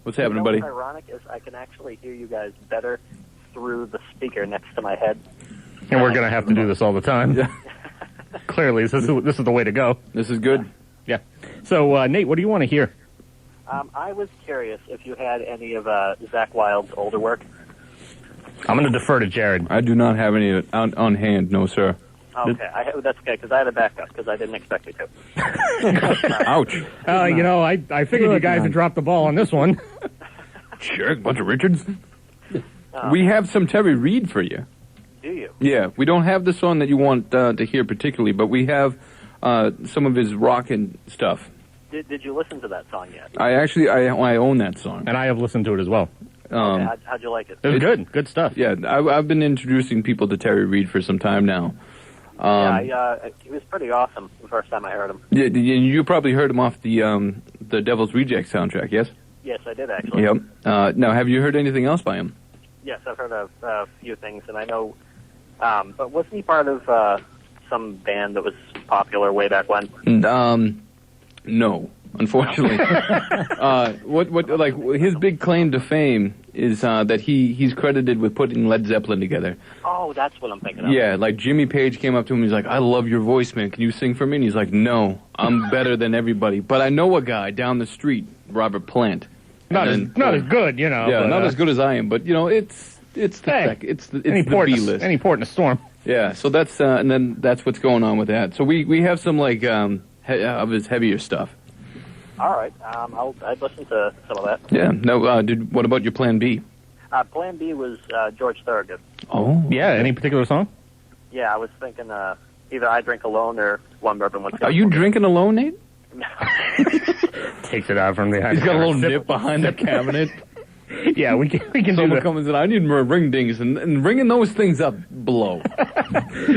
What's happening, buddy? What's ironic is I can actually hear you guys better through the speaker next to my head. And we're going to have to do this all the time. Yeah. Clearly, this is the way to go. This is good. Yeah. So, Nate, what do you want to hear? I was curious if you had any of Zach Wilde's older work. I'm going to defer to Jared. I do not have any on hand, no, sir. Okay, that's okay, because I had a backup, because I didn't expect you to. Ouch. I figured you guys had dropped the ball on this one. Sure, bunch of Richards. We have some Terry Reid for you. Do you? Yeah, we don't have the song that you want to hear particularly, but we have some of his rockin' stuff. Did you listen to that song yet? I own that song. And I have listened to it as well. Okay, how'd you like it? It was good. Good stuff. Yeah, I've been introducing people to Terry Reid for some time now. He was pretty awesome the first time I heard him. Yeah, you probably heard him off the Devil's Rejects soundtrack, yes? Yes, I did actually. Yep. Now, have you heard anything else by him? Yes, I've heard of a few things, and I know. But wasn't he part of some band that was popular way back when? No, unfortunately. His big claim to fame is that he's credited with putting Led Zeppelin together. Oh, that's what I'm thinking of. Yeah, like Jimmy Page came up to him and he's like, I love your voice, man. Can you sing for me? And he's like, no, I'm better than everybody. But I know a guy down the street, Robert Plant. Not as good, Yeah, but, not as good as I am, but it's the B-list. Any port in a storm. Yeah, so that's and then that's what's going on with that. So we have some of his heavier stuff. All right. I'd listen to some of that. Yeah. No. What about your plan B? Plan B was George Thorogood. Oh. Yeah. Any particular song? Yeah, I was thinking either I Drink Alone or One Bourbon, One Scotch. Are you drinking alone, Nate? Takes it out from the. He's got a little nip behind the cabinet. Yeah, we can do Someone that. comes in. I need more ring dings and ringing those things up below.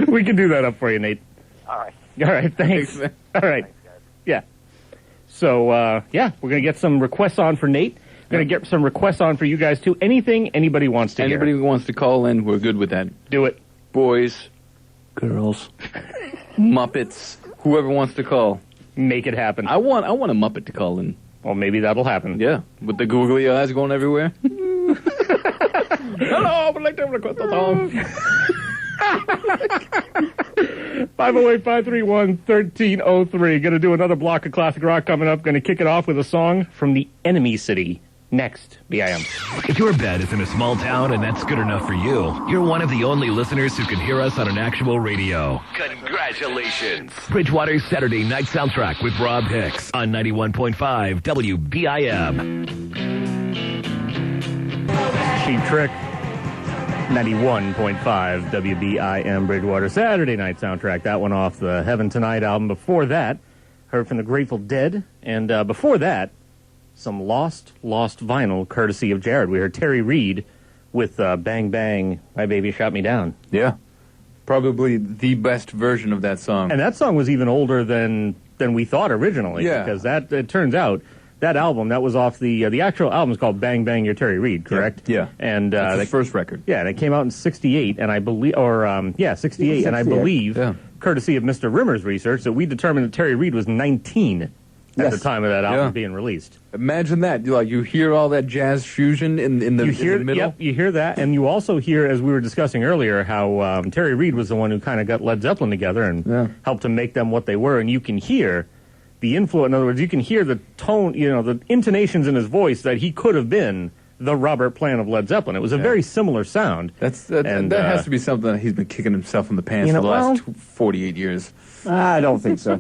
We can do that up for you, Nate. All right. All right. Thanks. Thanks, man. All right. Thanks, guys. Yeah. So yeah, we're gonna get some requests on for Nate. We're gonna get some requests on for you guys too. Anything anybody wants to Anybody hear. who wants to call in, we're good with that. Do it. Boys, girls, Muppets, whoever wants to call. Make it happen. I want a Muppet to call in. Well, maybe that'll happen. Yeah, with the googly eyes going everywhere. Hello, I would like to request a song. 508-531-1303. Gonna do another block of classic rock coming up. Gonna kick it off with a song from the Enemy City. Next, BIM. If your bed is in a small town and that's good enough for you, you're one of the only listeners who can hear us on an actual radio. Congratulations! Bridgewater's Saturday Night Soundtrack with Rob Hicks on 91.5 WBIM. Cheap Trick. 91.5 WBIM Bridgewater Saturday Night Soundtrack. That one off the Heaven Tonight album. Before that, heard from the Grateful Dead. And before that, some lost vinyl courtesy of Jared. We heard Terry Reid with Bang Bang, My Baby Shot Me Down. Yeah. Probably the best version of that song. And that song was even older than we thought originally. Yeah. Because it turns out, that album, that was off the actual album is called Bang Bang, You're Terry Reid, correct? Yeah. And That's his first record. Yeah, and it came out in 68, and I believe, 68, and I 68. believe, Yeah. courtesy of Mr. Rimmer's research, that we determined that Terry Reid was 19 at Yes. the time of that album Yeah. being released. Imagine that. You hear all that jazz fusion in the middle. Yep, you hear that, and you also hear, as we were discussing earlier, how Terry Reid was the one who kind of got Led Zeppelin together and helped to make them what they were, and you can hear the influence. In other words, you can hear the tone, the intonations in his voice that he could have been the Robert Plant of Led Zeppelin. It was a very similar sound. That has to be something that he's been kicking himself in the pants for the last 48 years. I don't think so.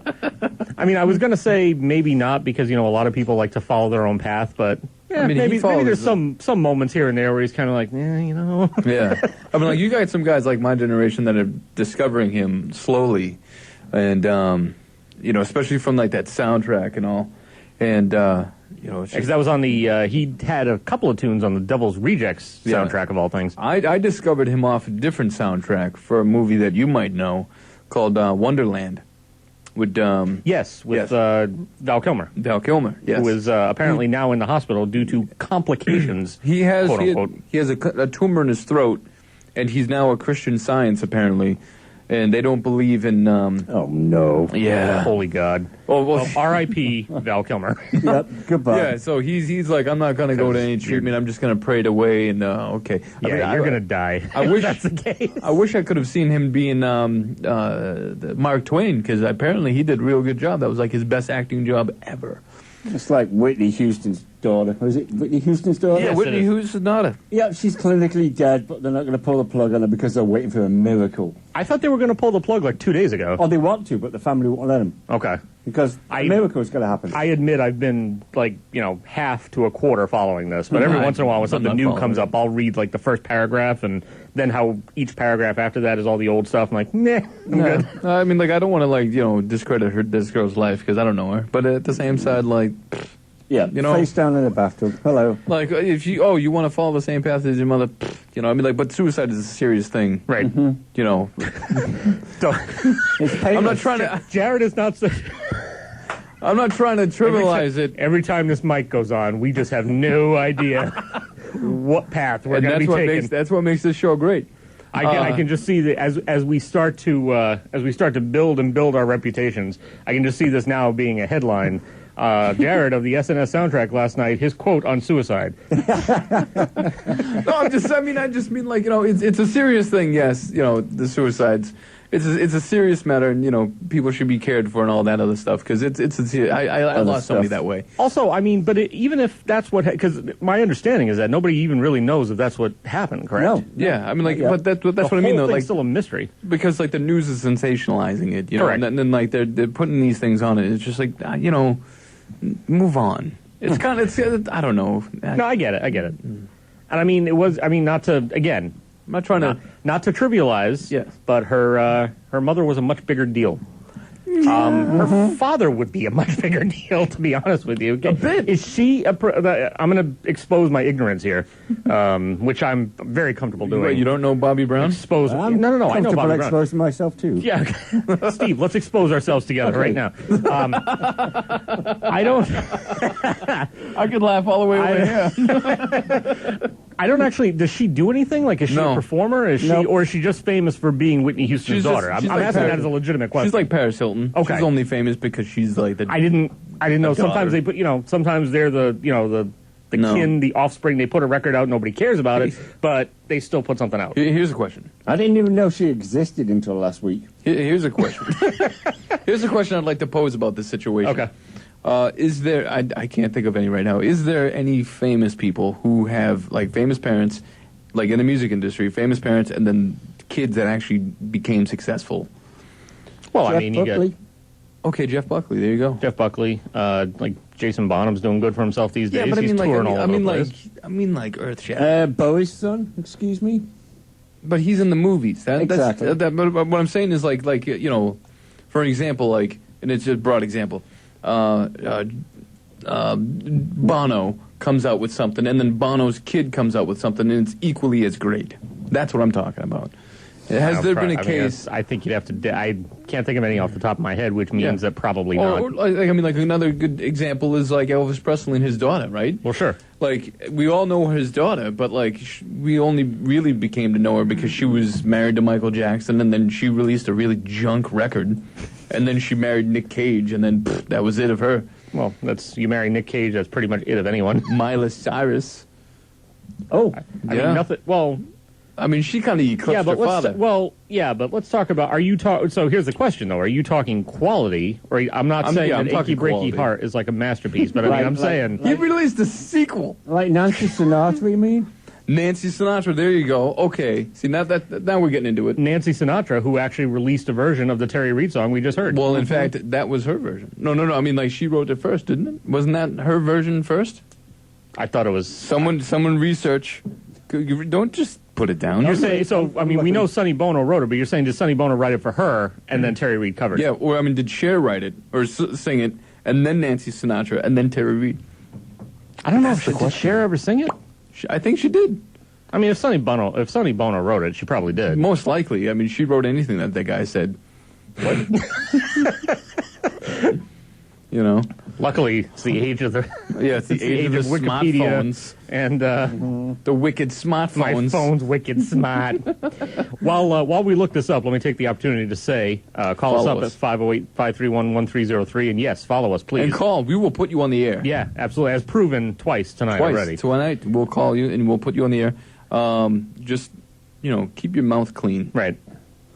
I mean, I was going to say maybe not because, a lot of people like to follow their own path, but yeah, I mean, maybe there's the- some moments here and there where he's kind of like, Yeah. I mean, you got some guys like my generation that are discovering him slowly, and, especially from like that soundtrack and all. And, it's Because that was on the, he had a couple of tunes on the Devil's Rejects soundtrack of all things. I discovered him off a different soundtrack for a movie that you might know called Wonderland. With Val Kilmer. Val Kilmer, yes. Who is apparently now in the hospital due to complications, He has quote-unquote. he has a tumor in his throat, and he's now a Christian Science apparently, and they don't believe in. Oh no! Yeah. Holy God. Well, R.I.P. Val Kilmer. Yep. Goodbye. Yeah, so he's like, I'm not going to go to any treatment. I'm just going to pray it away, and okay. Yeah, you're going to die. I wish that's the case. I wish I could have seen him being the Mark Twain, because apparently he did a real good job. That was like his best acting job ever. Just like Whitney Houston's daughter. Was it Whitney Houston's daughter? Yeah, Yes, Whitney it is. Houston's daughter. Yeah, she's clinically dead, but they're not going to pull the plug on her because they're waiting for a miracle. I thought they were going to pull the plug like 2 days ago. Oh, they want to, but the family won't let them Okay. because a miracle is going to happen. I admit I've been like, half to a quarter following this, but every once in a while when something new comes up, I'll read like the first paragraph and then how each paragraph after that is all the old stuff. I'm like, nah, I'm good. I mean, I don't want to discredit this girl's life because I don't know her, but at the same side, yeah, face down in the bathtub. Hello. like if you want to follow the same path as your mother, but suicide is a serious thing, Right. It's painless. I'm not trying to. Jared is not so... I'm not trying to trivialize it. Every time this mic goes on, we just have no idea what path we're going to be taking. That's what makes this show great. I can just see that as we start to build our reputations. I can just see this now being a headline. Jared of the SNS soundtrack last night, his quote on suicide. No, I just mean it's a serious thing. Yes, the suicides. It's a serious matter, and people should be cared for and all that other stuff because I lost somebody that way. Also, I mean, but even if that's what, because my understanding is that nobody even really knows if that's what happened, correct? No. Yeah, I mean, Yeah. but that's what I mean The though. whole thing's Like, still a mystery. because the news is sensationalizing it, Correct. and then they're putting these things on it. It's just like move on. It's kind of, I don't know. No, I get it. And I mean, not to, again, I'm not trying to... Not to trivialize, Yes. but her mother was a much bigger deal. Her father would be a much bigger deal, to be honest with you. A bit. Is she I'm going to expose my ignorance here, which I'm very comfortable doing. Wait, you don't know Bobby Brown? Expose. No. I know Bobby Brown. Exposing myself too. Yeah, Steve, let's expose ourselves together right now. I don't. I could laugh all the way over here. I don't actually. Does she do anything? Like, is she a performer? Is she, or is she just famous for being Whitney Houston's daughter? I'm like asking that as a legitimate question. She's like Paris Hilton. Okay. She's only famous because she's like the. I didn't know. Sometimes they put. Sometimes they're the kin, the offspring. They put a record out. Nobody cares about it, but they still put something out. Here's a question. I didn't even know she existed until last week. Here's a question. Here's a question I'd like to pose about this situation. Okay. Is there, I can't think of any right now, is there any famous people who have, like, famous parents, like in the music industry, famous parents, and then kids that actually became successful? Well, Jeff you Buckley. get... Okay, Jeff Buckley, there you go. Jeff Buckley, like Jason Bonham's doing good for himself these days. Yeah, but He's touring all over the place. I mean, like Earthshatter. Bowie's son, excuse me. But he's in the movies. Exactly. But what I'm saying is, like, for an example, like, and it's a broad example, Bono comes out with something, and then Bono's kid comes out with something, and it's equally as great. That's what I'm talking about. Has there been a case? I think you'd have to. I can't think of any off the top of my head, which means that probably not. Or, like another good example is like Elvis Presley and his daughter, right? Well, sure. Like, we all know his daughter, but like we only really became to know her because she was married to Michael Jackson, and then she released a really junk record, and then she married Nick Cage, and then that was it of her. Well, you marry Nick Cage, that's pretty much it of anyone. Miley Cyrus. Oh, I mean, nothing. Well. I mean, she kind of eclipsed her father. But let's talk about, so here's the question, though. Are you talking quality? Or I'm not saying that Achy Breaky Heart is like a masterpiece, but I'm saying... He released a sequel. Like Nancy Sinatra, you mean? Nancy Sinatra, there you go. Okay. See, now we're getting into it. Nancy Sinatra, who actually released a version of the Terry Reid song we just heard. Well, in fact, that was her version. No. I mean, like, she wrote it first, didn't it? Wasn't that her version first? I thought it was... Someone research. Don't just put it down. You're saying, we know Sonny Bono wrote it, but you're saying did Sonny Bono write it for her, and then Terry Reid covered it? Yeah, or, did Cher write it, or sing it, and then Nancy Sinatra, and then Terry Reid? I don't know did Cher ever sing it? I think she did. I mean, if Sonny Bono wrote it, she probably did. Most likely. I mean, she wrote anything that guy said. What? You know. Luckily, it's the age of the it's the age of the smartphones and the wicked smartphones. My phone's wicked smart. While we look this up, let me take the opportunity to say, call us up at 508-531-1303, and yes, follow us, please. And call. We will put you on the air. Yeah, absolutely. As proven twice tonight already. Tonight we'll call you and we'll put you on the air. Just keep your mouth clean. Right.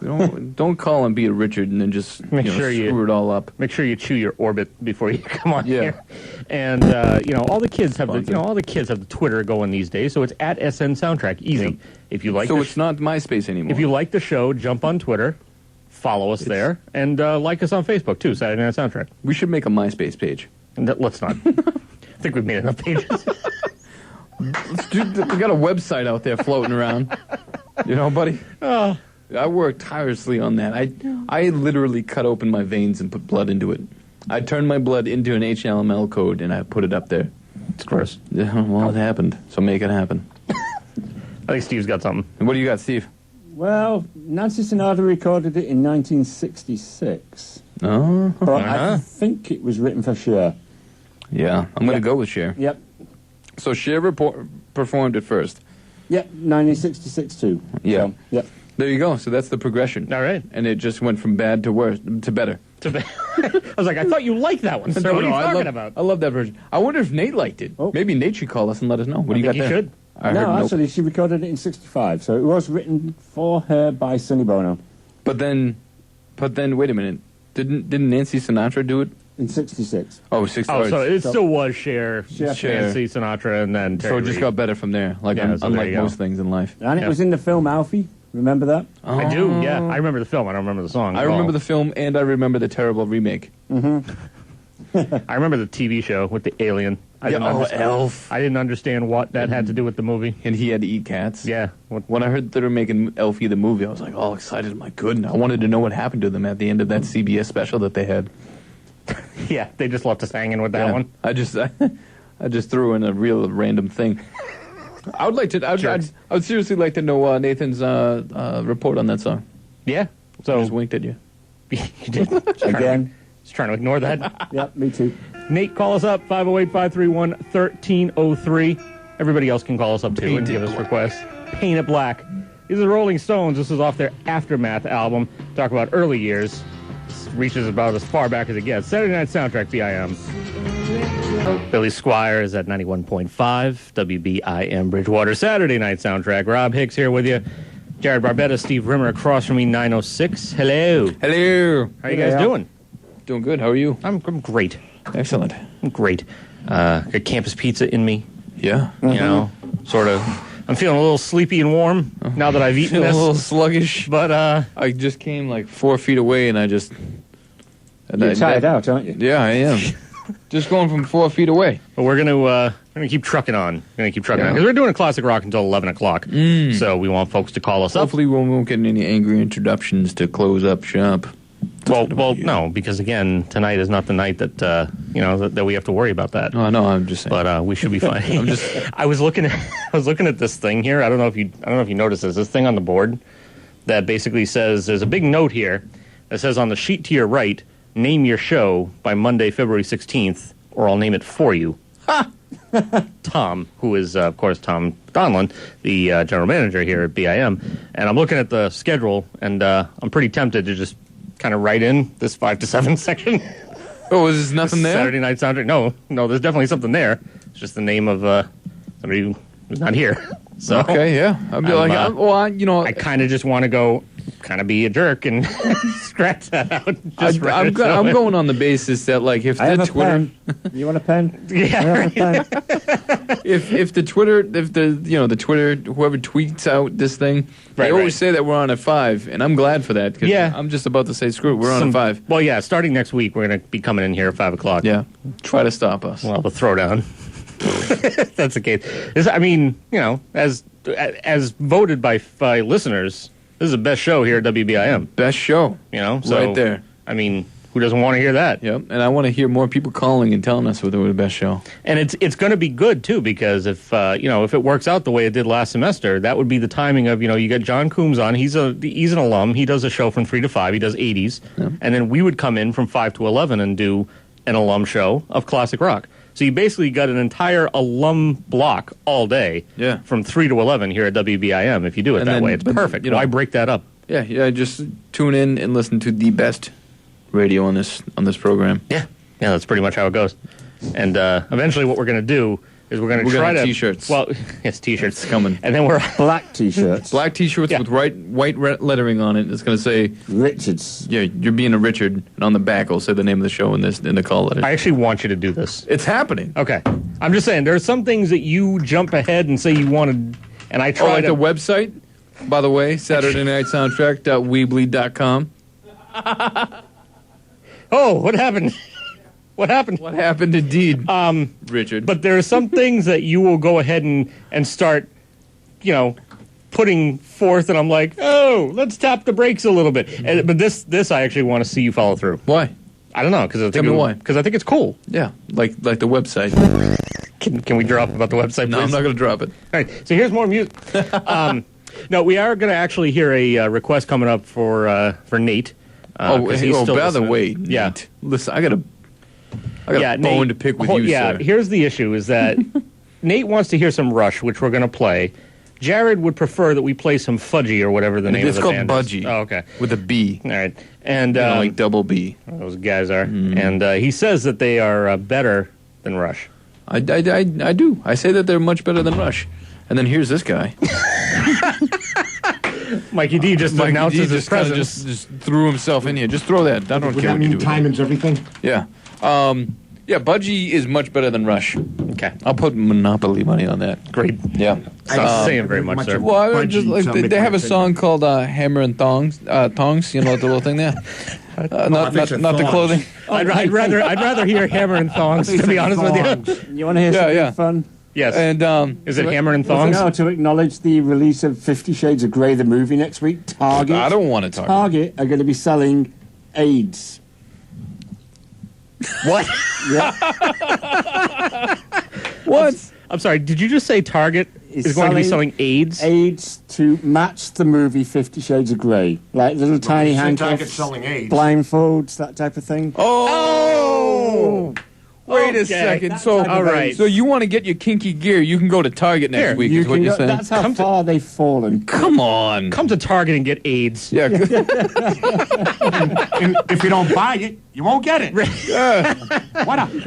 Don't call and be a Richard and then just screw it all up. Make sure you chew your orbit before you come on here. And all the kids have the Twitter going these days, so it's at SN Soundtrack. Easy. Yeah. If you like, it's not MySpace anymore. If you like the show, jump on Twitter, follow us there, and like us on Facebook too. Saturday Night Soundtrack. We should make a MySpace page. Let's not. I think we've made enough pages. We got a website out there floating around. Buddy. Oh. I worked tirelessly on that. I literally cut open my veins and put blood into it. I turned my blood into an HTML code and I put it up there. It's gross. Yeah, well, it happened, so make it happen. I think Steve's got something. And what do you got, Steve? Well, Nancy Sinatra recorded it in 1966. Oh. But I think it was written for Cher. Yeah, I'm going to go with Cher. Yep. So Cher performed it first. Yep, 1966 too. Yeah. So, yep. There you go. So that's the progression. All right. And it just went from bad to worse to better. I was like, I thought you liked that one, sir. What are you talking about? I love that version. I wonder if Nate liked it. Oh. Maybe Nate should call us and let us know. What do you got there? He should. Actually, she recorded it in 65, so it was written for her by Sonny Bono. But then, wait a minute. Didn't Nancy Sinatra do it? In 66. Oh, 66. Oh, so it still was Cher, Nancy Sinatra, and then Terry So it just got better from there, unlike most things in life. And it was in the film Alfie. Remember that? Oh. I do, yeah. I remember the film. I don't remember the song. I remember the film, and I remember the terrible remake. Mm-hmm. I remember the TV show with the alien. Elf. I didn't understand what that had to do with the movie. And he had to eat cats. Yeah. When I heard they were making Elfie the movie, I was like all excited. My goodness, I wanted to know what happened to them at the end of that CBS special that they had. Yeah, they just left us hanging with that one. I just threw in a real random thing. I would like to. I would seriously like to know Nathan's report on that song. Yeah. So I just winked at you. You did. Again. Just trying to ignore that. Yep, me too. Nate, call us up, 508-531-1303. Everybody else can call us up, too, and give us requests. Paint It Black. These are the Rolling Stones. This is off their Aftermath album. Talk about early years. This reaches about as far back as it gets. Saturday Night Soundtrack, BIM. Billy Squire is at 91.5. WBIM Bridgewater. Saturday Night Soundtrack. Rob Hicks here with you. Jared Barbetta, Steve Rimmer across from me, 906. Hello. Hello. How you guys doing? Doing good. How are you? I'm great. Excellent. I'm great. Got campus pizza in me. Yeah. You know, sort of. I'm feeling a little sleepy and warm now that I've eaten this. A little sluggish. But I just came like 4 feet away, and I just. You're tired out, aren't you? Yeah, I am. Just going from 4 feet away. But we're gonna keep trucking on. We're gonna keep trucking on because we're doing classic rock until 11 o'clock. So we want folks to call us up. Hopefully, we won't get any angry introductions to close up shop. Well, no, because again, tonight is not the night that that we have to worry about that. Oh, no, I'm just saying. But we should be fine. I was looking at this thing here. I don't know if you noticed this thing on the board that basically says there's a big note here that says on the sheet to your right, name your show by Monday, February 16th, or I'll name it for you. Ha! Tom, who is, of course, Tom Donlin, the general manager here at BIM. And I'm looking at the schedule, and I'm pretty tempted to just kind of write in this 5 to 7 section. Oh, is there nothing there? Saturday Night Soundtrack. No, there's definitely something there. It's just the name of somebody who's not here. So okay, yeah. I'd be I kind of just want to go, kind of be a jerk and scratch that out. I'm going on the basis that like if I the have a Twitter, pen. You want a pen? Yeah. if the Twitter, the Twitter, whoever tweets out this thing, they always say that we're on a 5, and I'm glad for that. Cause I'm just about to say screw it, we're on a 5. Well, yeah. Starting next week, we're going to be coming in here at 5 o'clock. Yeah, try to stop us. Well, the throwdown. That's the case. As voted by listeners, this is the best show here at WBIM. Best show. So, right there. I mean, who doesn't want to hear that? Yep, and I want to hear more people calling and telling us we're the best show. And it's going to be good, too, because if it works out the way it did last semester, that would be the timing of, you got John Coombs on. He's an alum. He does a show from 3 to 5. He does 80s. Yep. And then we would come in from 5 to 11 and do an alum show of classic rock. So you basically got an entire alum block all day from 3 to 11 here at WBIM if you do it that way. It's perfect. Why break that up? Yeah, just tune in and listen to the best radio on this program. Yeah, that's pretty much how it goes. And eventually what we're going to do is we're going to try to... T-shirts. Well, it's T-shirts. It's coming. And then we're... Black T-shirts. Black T-shirts with white lettering on it. It's going to say... Richards. Yeah, you're being a Richard. And on the back will say the name of the show in the call letter. I actually want you to do this. It's happening. Okay. I'm just saying, there are some things that you jump ahead and say you want to... And I try the website, by the way, SaturdayNightSoundtrack.weebly.com. Oh, what happened? What happened? What happened indeed, Richard? But there are some things that you will go ahead and start, putting forth, and I'm like, oh, let's tap the brakes a little bit. But this I actually want to see you follow through. Why? I don't know, because I think why? Because I think it's cool. Yeah, like the website. Can we drop about the website, please? No, I'm not going to drop it. All right, so here's more music. No, we are going to actually hear a request coming up for Nate. By the way, Nate, yeah. Listen, I got a bone Nate, to pick with you, yeah, sir. Here's the issue, is that Nate wants to hear some Rush, which we're going to play. Jared would prefer that we play some Fudgy or whatever the name of the band is. It's called Budgie. Oh, okay. With a B. All right. And like double B. Those guys are. And he says that they are better than Rush. I do. I say that they're much better than Rush. And then here's this guy. Mikey D just announces his presence. Just threw himself in here. Just throw that. I don't care what you do. Would that mean timing's everything? Yeah. Budgie is much better than Rush. Okay. Okay. I'll put Monopoly money on that. Great. Yeah. Not saying very much, sir. Well, I just like they have a song called "Hammer and Thongs." Tongs, you know the little thing there. Not the clothing. I'd rather hear Hammer and Thongs, to be honest with you. You want to hear something fun? Yes. And is it Hammer and Thongs? No, to acknowledge the release of 50 Shades of Grey, the movie next week. Target. I don't want to talk. Target are going to be selling AIDS. What? Yeah. What? I'm sorry. Did you just say Target is going to be selling AIDS? AIDS to match the movie 50 Shades of Grey, like little tiny handcuffs, selling AIDS. blindfolds, that type of thing. Oh. Wait a second. So, all right. So you want to get your kinky gear? You can go to Target next week. Is what you're saying? That's how far they've fallen. Come on. Come to Target and get AIDS. Yeah. And if you don't buy it, you won't get it.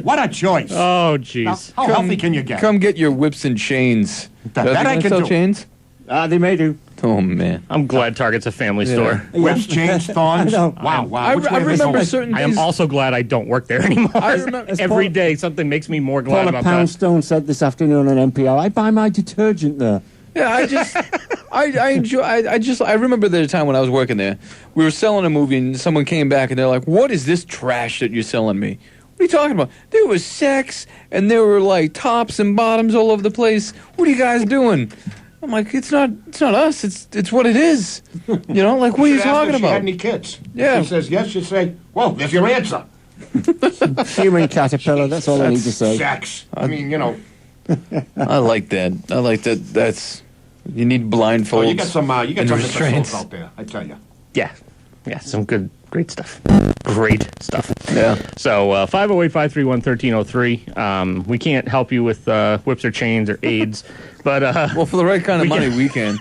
What a choice. Oh, jeez. How healthy can you get? Come get your whips and chains. That I can sell do. chains? They may do. Oh man. I'm glad Target's a family store. Whips, chains, thongs. I know. Wow. I remember certain I am things. also glad I don't work there anymore. I remember- Every day something makes me more glad Paula about that. Poundstone said this afternoon on NPR, I buy my detergent there. Yeah, I remember the time when I was working there. We were selling a movie and someone came back and they're like, "What is this trash that you're selling me?" What are you talking about? There was sex and there were like tops and bottoms all over the place. What are you guys doing? I'm like, it's not us. It's what it is. You know, like what are you talking If she about? had any kids? Yeah. If she says yes, you say, well, there's your answer. Human caterpillar, that's all I need to say. Sex. I mean, you know. I like that. That's you need blindfolds. Oh, you got some and restraints out there, I tell you. Yeah, some great stuff. Great stuff. Yeah. So 508-531-1303. We can't help you with whips or chains or AIDS, but Well, for the right kind of money, I can.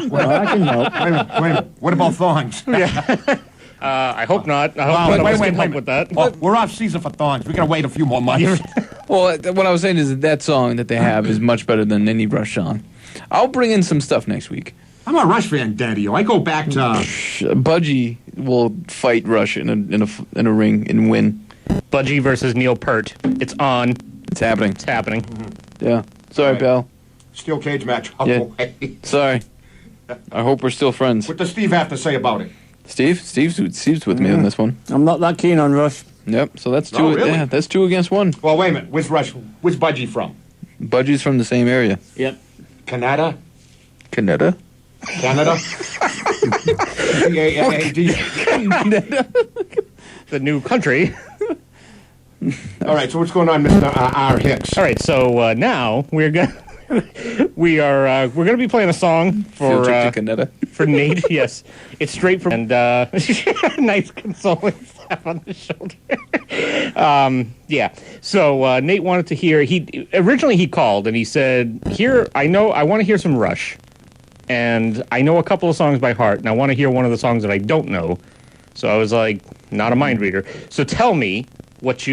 Well, I can help. Wait a minute. What about thongs? I hope not. I hope Wait can a help minute. with that. Oh, we're off season for thongs. We got to wait a few more months. Well, what I was saying is that song that they have is much better than any Rush song. I'll bring in some stuff next week. I'm a Rush fan, Daddy. I go back to... Budgie will fight Rush in a ring and win. Budgie versus Neil Peart. It's on. It's happening. It's happening. Yeah. Sorry, Right. pal. Steel cage match. Yeah. Sorry. I hope we're still friends. What does Steve have to say about it? Steve's with me on this one. I'm not that keen on Rush. Yep. So that's two. Oh, really? Yeah, that's 2 against 1. Well, wait a minute. Where's Rush? Where's Budgie from? Budgie's from the same area. Yep. Canada? Canada. Canada? C-A-N-A-D. The new country. All right, so what's going on, Mr. R. Hicks? All right, so now we're gonna we're gonna be playing a song for Field trip to Canada. for Nate. Yes, it's straight from and nice consoling slap on the shoulder. Yeah. So Nate wanted to hear. He originally called and he said, "Here, I want to hear some Rush, and I know a couple of songs by heart, and I want to hear one of the songs that I don't know." So I was like, "Not a mind reader. So tell me what what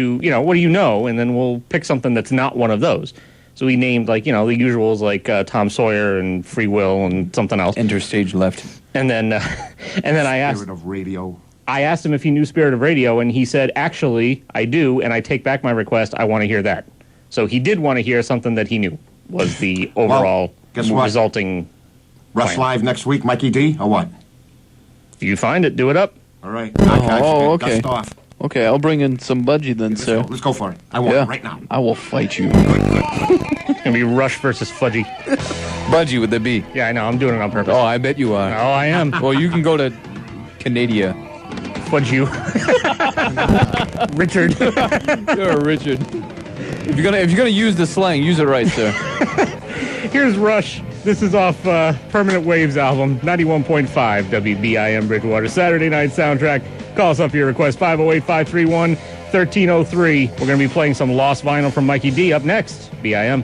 do you know, and then we'll pick something that's not one of those." So we named the usuals like Tom Sawyer and Free Will and something else. Enter stage left. And then I asked Spirit of Radio. I asked him if he knew Spirit of Radio, and he said, "Actually, I do, and I take back my request. I want to hear that." So he did want to hear something that he knew was the overall guess what? resulting. Rush plan. Live next week, Mikey D, or what? If you find it, do it up. All right. Okay. Dust off. Okay, I'll bring in some budgie then, sir. Let's go for it. I want it right now. I will fight you. It's gonna be Rush versus Fudgy. Budgie, would there be? Yeah, I know. I'm doing it on purpose. Oh, I bet you are. Oh, I am. Well, you can go to Canada. Fudge you, Richard. You're a Richard. If you're gonna use the slang, use it right, sir. Here's Rush. This is off Permanent Waves album, 91.5 WBIM Bridgewater. Saturday night soundtrack. Call us up for your request, 508-531-1303. We're going to be playing some Lost Vinyl from Mikey D up next. BIM.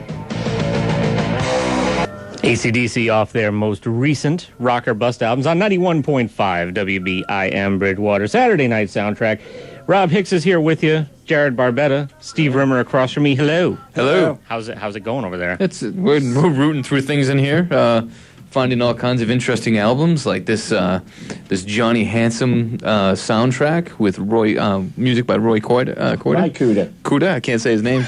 AC/DC off their most recent Rock or Bust albums on 91.5 WBIM Bridgewater. Saturday night soundtrack. Rob Hicks is here with you. Jared Barbetta, Steve Rimmer across from me. Hello. Hello. How's it going over there? We're rooting through things in here. finding all kinds of interesting albums, like this Johnny Handsome soundtrack with music by Roy Coida. Right, Cuda. Cuda, I can't say his name.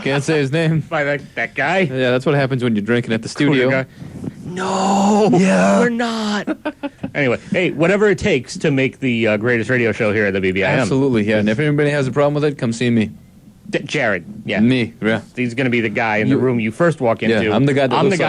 Can't say his name. By that guy? Yeah, that's what happens when you're drinking at the studio. Cuda guy. No, we're not. Anyway, hey, whatever it takes to make the greatest radio show here at the BBIM. Absolutely, yeah. And if anybody has a problem with it, come see me. Jared, yeah. Me, yeah. He's going to be the guy in the room you first walk into. Yeah, I'm the guy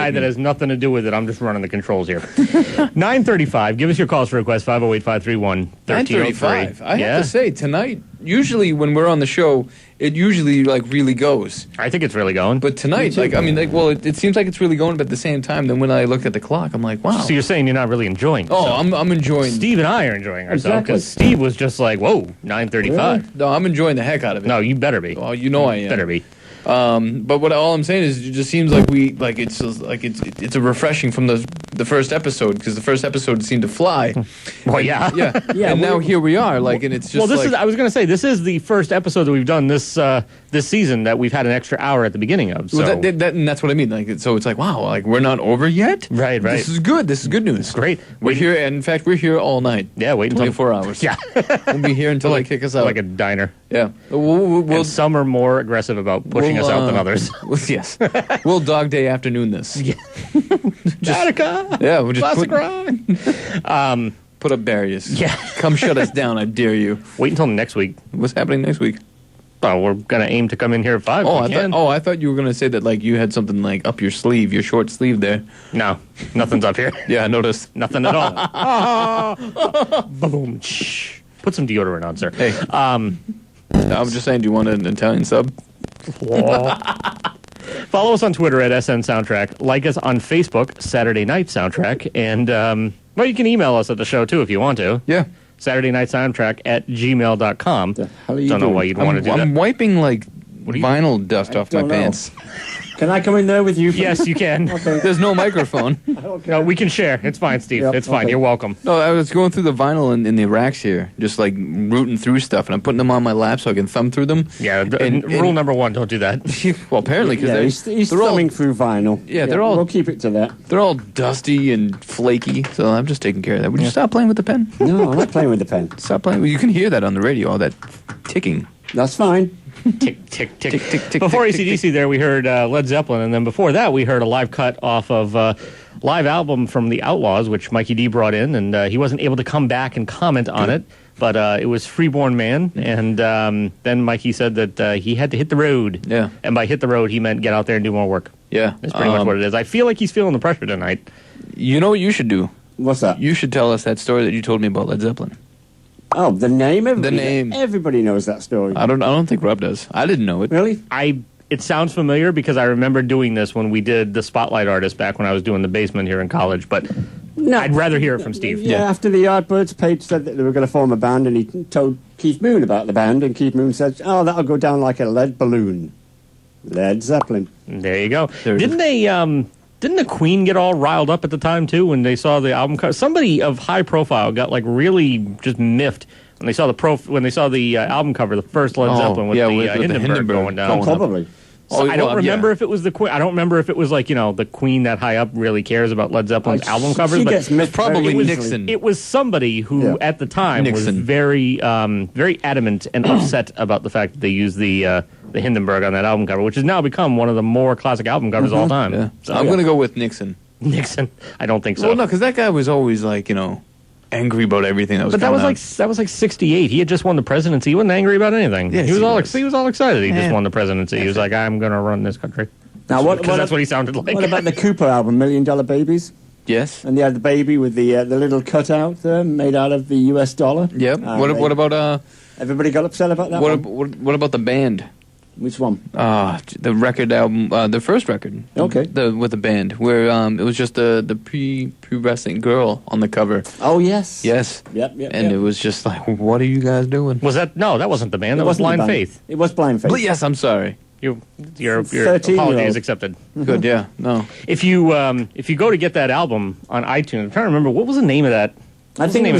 that has nothing to do with it. I'm just running the controls here. 9:35. Give us your calls for requests, 508-531-1303. 9:35. I have to say, tonight, usually when we're on the show, it usually, really goes. I think it's really going. But tonight, it seems like it's really going, but at the same time, then when I look at the clock, I'm like, wow. So you're saying you're not really enjoying yourself? Oh, I'm enjoying. Steve and I are enjoying ourselves, because Steve was just like, whoa, 9:35. Really? No, I'm enjoying the heck out of it. No, you better be. Oh, you know I am. Better be. But all I'm saying is, it just seems like it's a refreshing from the first episode, because the first episode seemed to fly. Well, yeah. And now here we are, and it's just. Well, I was going to say, this is the first episode that we've done this season that we've had an extra hour at the beginning of. So. Well, and that's what I mean. So it's like, wow, we're not over yet. Right. This is good. This is good news. It's great. We're here, and in fact, we're here all night. Yeah, wait until 24 hours. Yeah, we'll be here until they kick us out, like a diner. Yeah. And some are more aggressive about pushing us out than others. Yes. We'll dog day afternoon this. Yeah. Attica. Yeah, we'll just put up barriers. Yeah. Come shut us down, I dare you. Wait until next week. What's happening next week? Oh, we're going to aim to come in here at 5. I thought you were going to say that you had something up your sleeve, your short sleeve there. No, nothing's up here. Yeah, I noticed. Nothing at all. Boom. Put some deodorant on, sir. Hey. I was just saying, do you want an Italian sub? Follow us on Twitter at SN Soundtrack. Like us on Facebook, Saturday Night Soundtrack. And, you can email us at the show, too, if you want to. Yeah. Saturday Night Soundtrack at gmail.com. The hell are you Don't know doing? why you'd want to do that. I'm wiping, vinyl dust off my pants. Can I come in there with you? Yes, you can. Okay. There's no microphone. Okay. No, we can share. It's fine, Steve. Yep, It's fine. okay. You're welcome. No, I was going through the vinyl in the racks here, just rooting through stuff, and I'm putting them on my lap so I can thumb through them. Yeah, rule number 1, don't do that. Well, apparently, because he's they're thumbing through vinyl. Yeah, they're all. We'll keep it to that. They're all dusty and flaky, so I'm just taking care of that. Would you stop playing with the pen? No, I'm not playing with the pen. Stop playing. Well, you can hear that on the radio, all that ticking. That's fine. Tick, tick, tick. Tick, tick, tick, Before tick, AC/DC there, we heard Led Zeppelin, and then before that, we heard a live cut off of live album from the Outlaws, which Mikey D brought in, and he wasn't able to come back and comment on it, but it was Freeborn Man, and then Mikey said that he had to hit the road. Yeah. And by hit the road, he meant get out there and do more work. Yeah. That's pretty much what it is. I feel like he's feeling the pressure tonight. You know what you should do? What's that? You should tell us that story that you told me about Led Zeppelin. Oh, the name? name. Everybody knows that story. I don't think Rob does. I didn't know it. Really? It sounds familiar because I remember doing this when we did the Spotlight Artist back when I was doing the basement here in college, but No. I'd rather hear it from Steve. Yeah, after the Yardbirds, Page said that they were going to form a band, and he told Keith Moon about the band, and Keith Moon said, "Oh, that'll go down like a lead balloon." Led Zeppelin. There you go. Didn't the Queen get all riled up at the time too when they saw the album cover? Somebody of high profile got really just miffed when they saw the album cover, the first Led Zeppelin with the Hindenburg going down. Oh, probably. So I don't remember if it was the Queen. I don't remember if it was the Queen that high up really cares about Led Zeppelin's album covers. She but gets miffed probably very Nixon. easily. It was somebody who at the time was very very adamant and upset about the fact that they used the Hindenburg on that album cover, which has now become one of the more classic album covers of all time. Yeah. So, I'm going to go with Nixon. Nixon. I don't think so. Well, no, because that guy was always angry about everything that was. But that was like 68. He had just won the presidency. He wasn't angry about anything. Yes, he was all excited. He just won the presidency. He was like, "I'm going to run this country." Now, that's what he sounded like. What about the Cooper album, $1 Million Babies? Yes. And they had the baby with the little cutout there, made out of the US dollar. Yep. What about Everybody got upset about that. What about the band? Which one? The record album, the first record. Okay. With the band, where it was just the prepubescent girl on the cover. Oh yes. Yes. Yep. And it was just like, what are you guys doing? Was that? No, that wasn't the band. That was Blind Faith. It was Blind Faith. But yes, I'm sorry. Your apology is accepted. Good. Yeah. No. If you go to get that album on iTunes, I'm trying to remember what was the name of that. I think it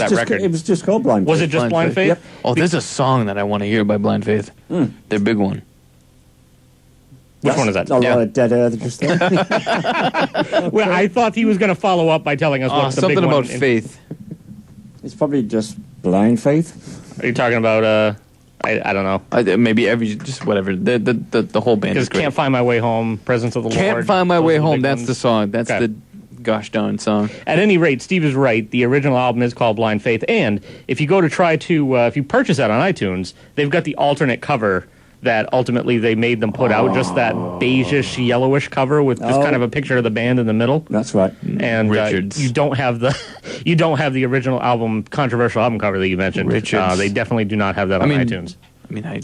was just called Blind Faith. Was it just Blind Faith? Yep. Oh, there's a song that I want to hear by Blind Faith. Their big one. Which one is that? A lot of dead air just there. Well, I thought he was going to follow up by telling us what's the big something one. about faith. It's probably just blind faith. Are you talking about, I don't know. Maybe just whatever. The whole band is Because great. Can't Find My Way Home, Presence of the Lord. Can't Find My Those Way are the Home. big That's ones. the song. That's Okay. the gosh darn song. At any rate, Steve is right. The original album is called Blind Faith. And if you go to try to, if you purchase that on iTunes, they've got the alternate cover that ultimately they made them put out, just that beigeish, yellowish cover with just kind of a picture of the band in the middle. That's right. And Richards. you don't have the original album, controversial album cover that you mentioned. Richards. They definitely do not have that on iTunes. I mean, I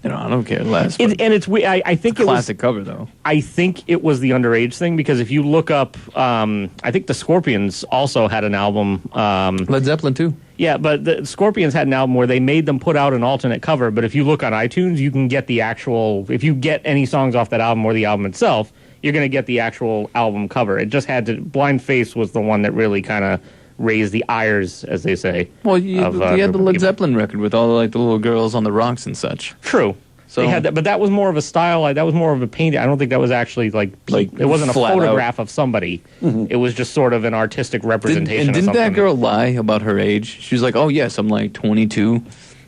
don't care less. And it's weird. I think it was Classic cover though. I think it was the underage thing because if you look up, I think the Scorpions also had an album. Led Zeppelin too. Yeah, but the Scorpions had an album where they made them put out an alternate cover. But if you look on iTunes, you can get the actual. If you get any songs off that album or the album itself, you're going to get the actual album cover. It just had to. Blind Faith was the one that really kind of raised the ires, as they say. Well, you had the Led Zeppelin record with all the little girls on the rocks and such. True. So they had that, but that was more of a style. That was more of a painting. I don't think that was actually it wasn't a flat photograph of somebody. It was just sort of an artistic representation. And of didn't that something. girl lie about her age? She was like, "Oh yes, I'm like 22."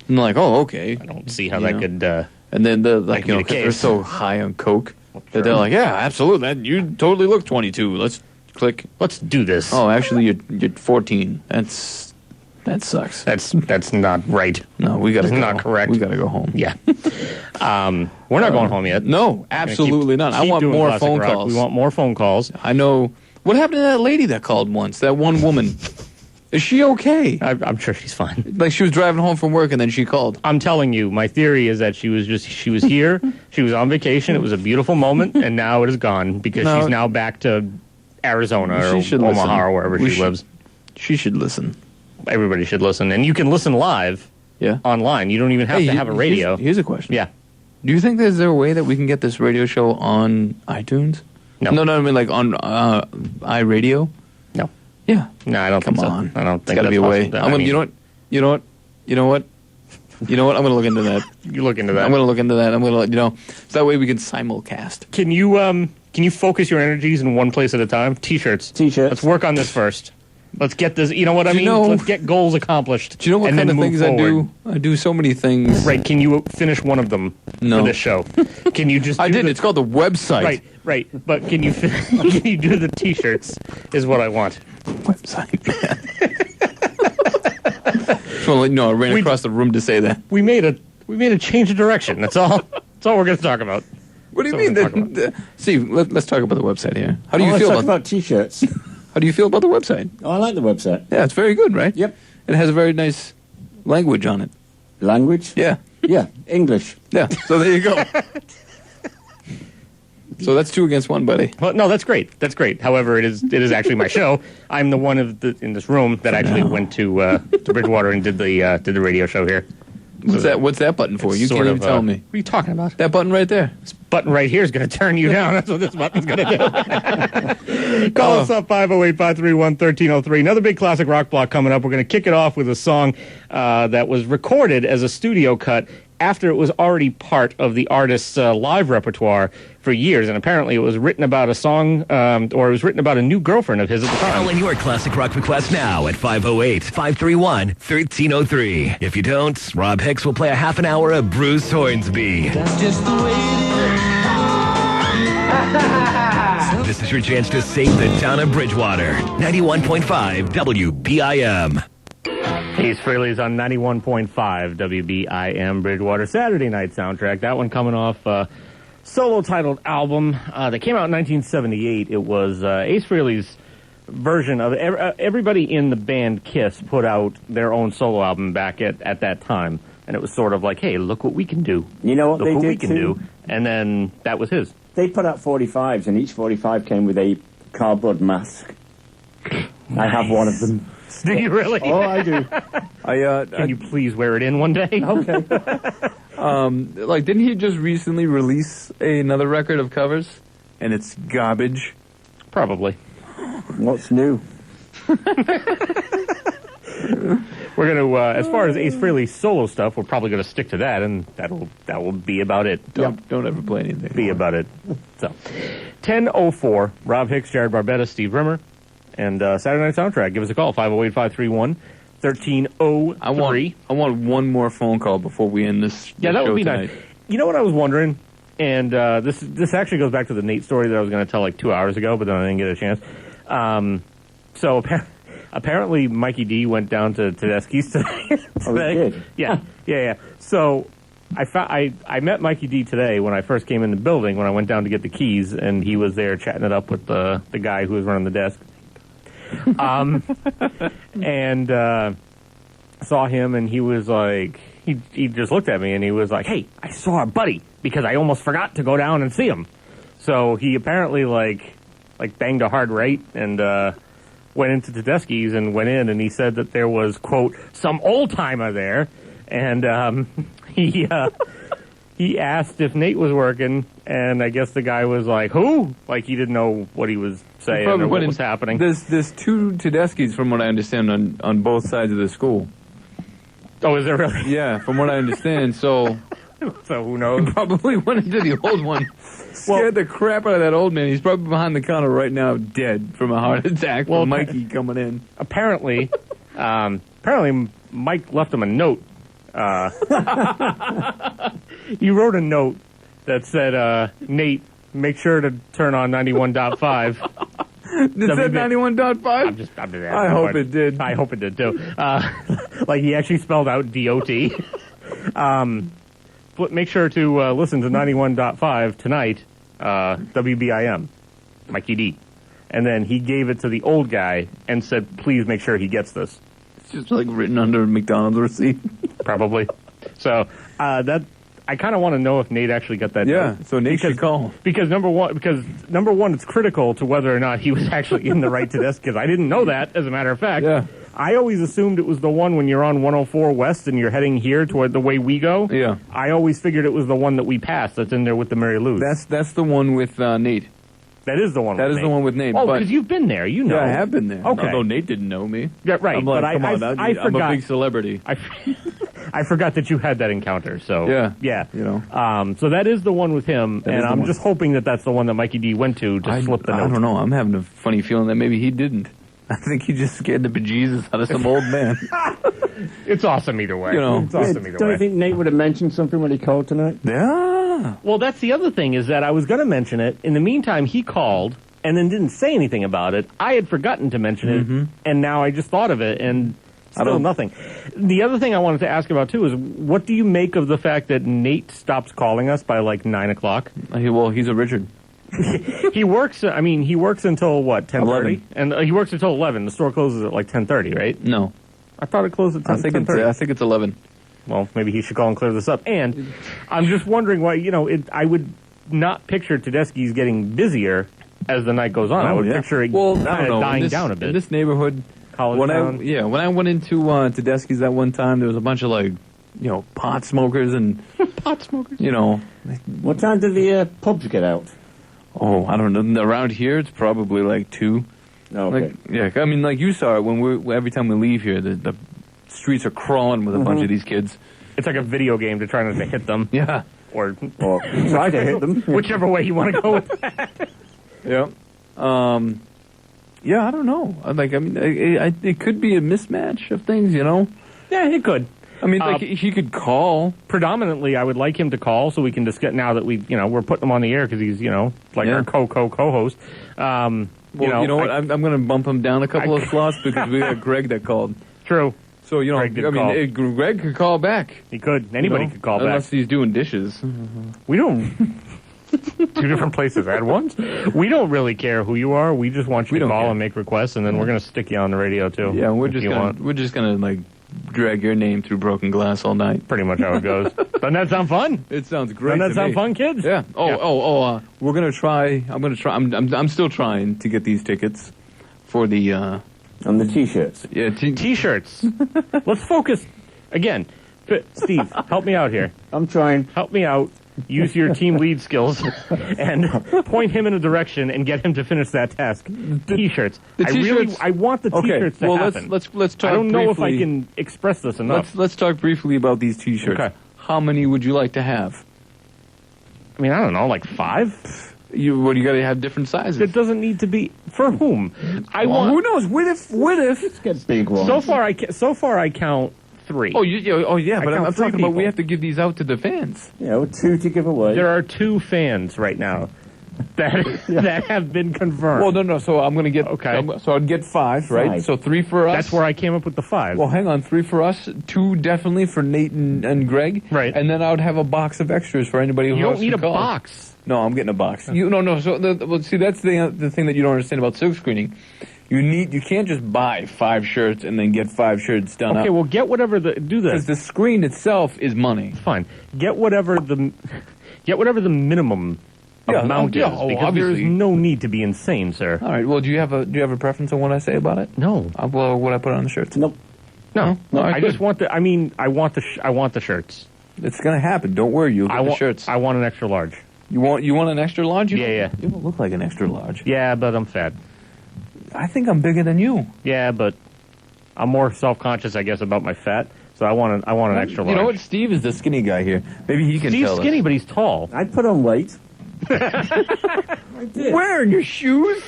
I'm like, "Oh okay." I don't see how that could. And then the be the 'cause they're case. so high on coke that they're like, "Yeah, absolutely. You totally look 22. Let's click. Let's do this. Oh, actually, you're 14. That sucks. That's not right. No, we gotta. That's go. not correct. We gotta go home. Yeah. We're not going home yet. No, absolutely not. I want doing more classic phone rock. calls. We want more phone calls. I know. What happened to that lady that called once? That one woman. Is she okay? I'm sure she's fine. Like she was driving home from work and then she called. I'm telling you, my theory is that she was here, she was on vacation, it was a beautiful moment, and now it is gone because she's now back to Arizona or Omaha or wherever she lives. She should listen. Everybody should listen. And you can listen live online. You don't even have to have a radio. Here's a question. Yeah. Do you think there's a way that we can get this radio show on iTunes? No. No, I mean like on iRadio? No. Yeah. No, I don't think so. on. I don't think There's got to be a way. possible. I mean, you know what? I'm going to look into that. You look into that. I'm going to look into that. I'm going to let you know. So that way we can simulcast. Can you focus your energies in one place at a time? T-shirts. Let's work on this first. Let's get this. You know what I mean? Let's get goals accomplished. Do you know what and kind then of move things forward. I do? I do so many things. Right. Can you finish one of them No. for this show? Can you just? I did. It's called the website. Right. But can you can you do the T-shirts? Is what I want. Website. Just want to let you know I ran across the room to say that. We made a change of direction. That's all. That's all we're going to talk about. What do you mean? Steve, let's talk about the website here. How do you feel let's talk about about T-shirts. How do you feel about the website? Oh, I like the website. Yeah, it's very good, right? Yep. It has a very nice language on it. Language? Yeah. Yeah, English. Yeah. So there you go. So that's 2 against 1, buddy. Well, no, that's great. That's great. However, it is actually my show. I'm the one in this room that actually went to Bridgewater and did the radio show here. What's that button for? You can't even tell me. What are you talking about? That button right there. This button right here is going to turn you down. That's what this button's going to do. Call us up 508-531-1303. Another big classic rock block coming up. We're going to kick it off with a song that was recorded as a studio cut after it was already part of the artist's live repertoire for years. And apparently it was written about a song, or it was written about a new girlfriend of his at the time. Call in your classic rock request now at 508-531-1303. If you don't, Rob Hicks will play a half an hour of Bruce Hornsby. That's just the way it is. This is your chance to save the town of Bridgewater. 91.5 WBIM. Ace Frehley's on 91.5 WBIM Bridgewater Saturday Night Soundtrack. That one coming off solo-titled album that came out in 1978. It was Ace Frehley's version of everybody in the band Kiss put out their own solo album back at that time. And it was sort of like, hey, look what we can do. You know what look they what did we can too? do. And then that was his. They put out 45s, and each 45 came with a cardboard mask. Nice. I have one of them. Do you really? Oh, I do. Can you please wear it in one day? Okay. Didn't he just recently release another record of covers? And it's garbage. Probably. What's new? We're going to, as far as Ace Frehley's solo stuff, we're probably going to stick to that, and that will be about it. Don't ever play anything. Be about it. So, 10:04. Rob Hicks, Jared Barbetta, Steve Rimmer, and Saturday Night Soundtrack. Give us a call, 508-531-1303. I want one more phone call before we end this. Yeah, that would be tonight. nice. You know what I was wondering? And this actually goes back to the Nate story that I was going to tell like 2 hours ago, but then I didn't get a chance. So apparently Mikey D went down to Tedeschi's today. Oh, he did? Yeah. So I met Mikey D today when I first came in the building, when I went down to get the keys, and he was there chatting it up with the guy who was running the desk. And saw him, and he was like, he just looked at me, and he was like, "Hey, I saw our buddy," because I almost forgot to go down and see him. So he apparently like banged a hard right and went into Tedeschi's and went in, and he said that there was, quote, some old timer there, and he asked if Nate was working, and I guess the guy was like, "Who?" Like he didn't know what he was saying or what was happening. There's two Tedeschi's, from what I understand, on both sides of the school. Oh, is there really? Yeah, from what I understand. So who knows? He probably went into the old one. Scared the crap out of that old man. He's probably behind the counter right now, dead from a heart attack. From Mikey coming in. Apparently, Mike left him a note. He wrote a note that said, "Nate, make sure to turn on 91.5." It said 91.5? I'm just asking. I hope it did. I hope it did too. Like he actually spelled out DOT. Make sure to listen to 91.5 tonight, WBIM, Mikey D. And then he gave it to the old guy and said, "Please make sure he gets this." It's just like written under a McDonald's receipt. Probably. So that I kind of want to know if Nate actually got that. Yeah. So Nate should call. Because number one, it's critical to whether or not he was actually in the right to this. Because I didn't know that, as a matter of fact. Yeah. I always assumed it was the one when you're on 104 West and you're heading here toward the way we go. Yeah. I always figured it was the one that we passed that's in there with the Mary Lou's. That's the one with Nate. That is the one. That with is Nate. The one with Nate. Oh, because you've been there, you know. Yeah, I have been there. Okay. Although Nate didn't know me. Yeah, right. I'm like, but come on, I forgot. I'm a big celebrity. I forgot that you had that encounter. So yeah. You know. So that is the one with him, That and is the I'm one. just hoping that that's the one that Mikey D went to slip the note. I don't know. I'm having a funny feeling that maybe he didn't. I think he just scared the bejesus out of some old man. It's awesome either way. You know. It's awesome either Don't way. you think Nate would have mentioned something when he called tonight? Yeah. Well, that's the other thing, is that I was going to mention it. In the meantime, he called and then didn't say anything about it. I had forgotten to mention it, and now I just thought of it, and still nothing. The other thing I wanted to ask about, too, is what do you make of the fact that Nate stops calling us by, like, 9 o'clock? Well, he's a Richard. He works until, what, 10:30? And he works until 11. The store closes at, like, 10:30, right? No. I thought it closed at 10:30. I think it's 11. Well, maybe he should call and clear this up. And I'm just wondering why, I would not picture Tedeschi's getting busier as the night goes on. I would picture it kind of dying down a bit. In this neighborhood, when I went into Tedeschi's that one time, there was a bunch of, like, pot smokers and... pot smokers? What time do the pubs get out? Oh, I don't know. Around here, it's probably like 2. Oh, okay. I mean, like you saw it when every time we leave here, the streets are crawling with a bunch of these kids. It's like a video game to try not to hit them. Yeah. Or try to hit them. Whichever way you want to go with that. Yeah. Yeah, I don't know. It could be a mismatch of things, Yeah, it could. I mean, he could call. Predominantly, I would like him to call so we can just get, now that we're putting him on the air because he's, our co-host. Well, you know what? I'm going to bump him down a couple of slots because we got Greg that called. True. So, Greg could call back. He could. Anybody could call back. Unless he's doing dishes. We don't... Two different places at once. We don't really care who you are. We just want you to call and make requests, and then we're going to stick you on the radio, too. Yeah, we're just going to, drag your name through broken glass all night. Pretty much how it goes. Doesn't that sound fun? It sounds great. Doesn't that sound fun, kids? Yeah. We're gonna try. I'm still trying to get these tickets for the on the t-shirts. Yeah, t-shirts. Let's focus again. Steve, help me out here. I'm trying. Help me out. use your team lead skills and point him in a direction and get him to finish that task. T-shirts. I want the T-shirts to happen. Let's talk. I don't know if briefly. I can express this enough. Let's talk briefly about these T-shirts. Okay. How many would you like to have? I mean, I don't know, like 5? You got to have different sizes. It doesn't need to be for whom. Who knows? What if? Let's get big ones. So far I count 3. Oh, yeah. But I'm count 3 talking about we people. have to give these out to the fans. 2 to give away. There are 2 fans right now that have been confirmed. Well, no. So I'm going to get. Okay. So I'd get 5, right? 5. So 3 for us. That's where I came up with the 5. Well, hang on. 3 for us. 2 definitely for Nate and Greg. Right. And then I would have a box of extras for anybody who you wants don't need to a call. box. No, I'm getting a box. No. So see, that's the thing that you don't understand about silk screening. You can't just buy 5 shirts and then get 5 shirts done up. Okay, well, get whatever do this. Because the screen itself is money. Fine. Get whatever the minimum amount is, because there is obviously. no need to be insane, sir. All right. Well, do you have a preference on what I say about it? No. Well, what I put on the shirts? Nope. No. All right, I good. just want I want the shirts. It's gonna happen. Don't worry. You'll get the shirts. I want an extra large. You want an extra large? Yeah. You don't look like an extra large. Yeah, but I'm fat. I think I'm bigger than you. Yeah, but I'm more self-conscious, I guess, about my fat. So I want an extra large. You know what? Steve is the skinny guy here. Maybe he can Steve's tell skinny, us. but he's tall. I'd put on weight. Wearing your shoes?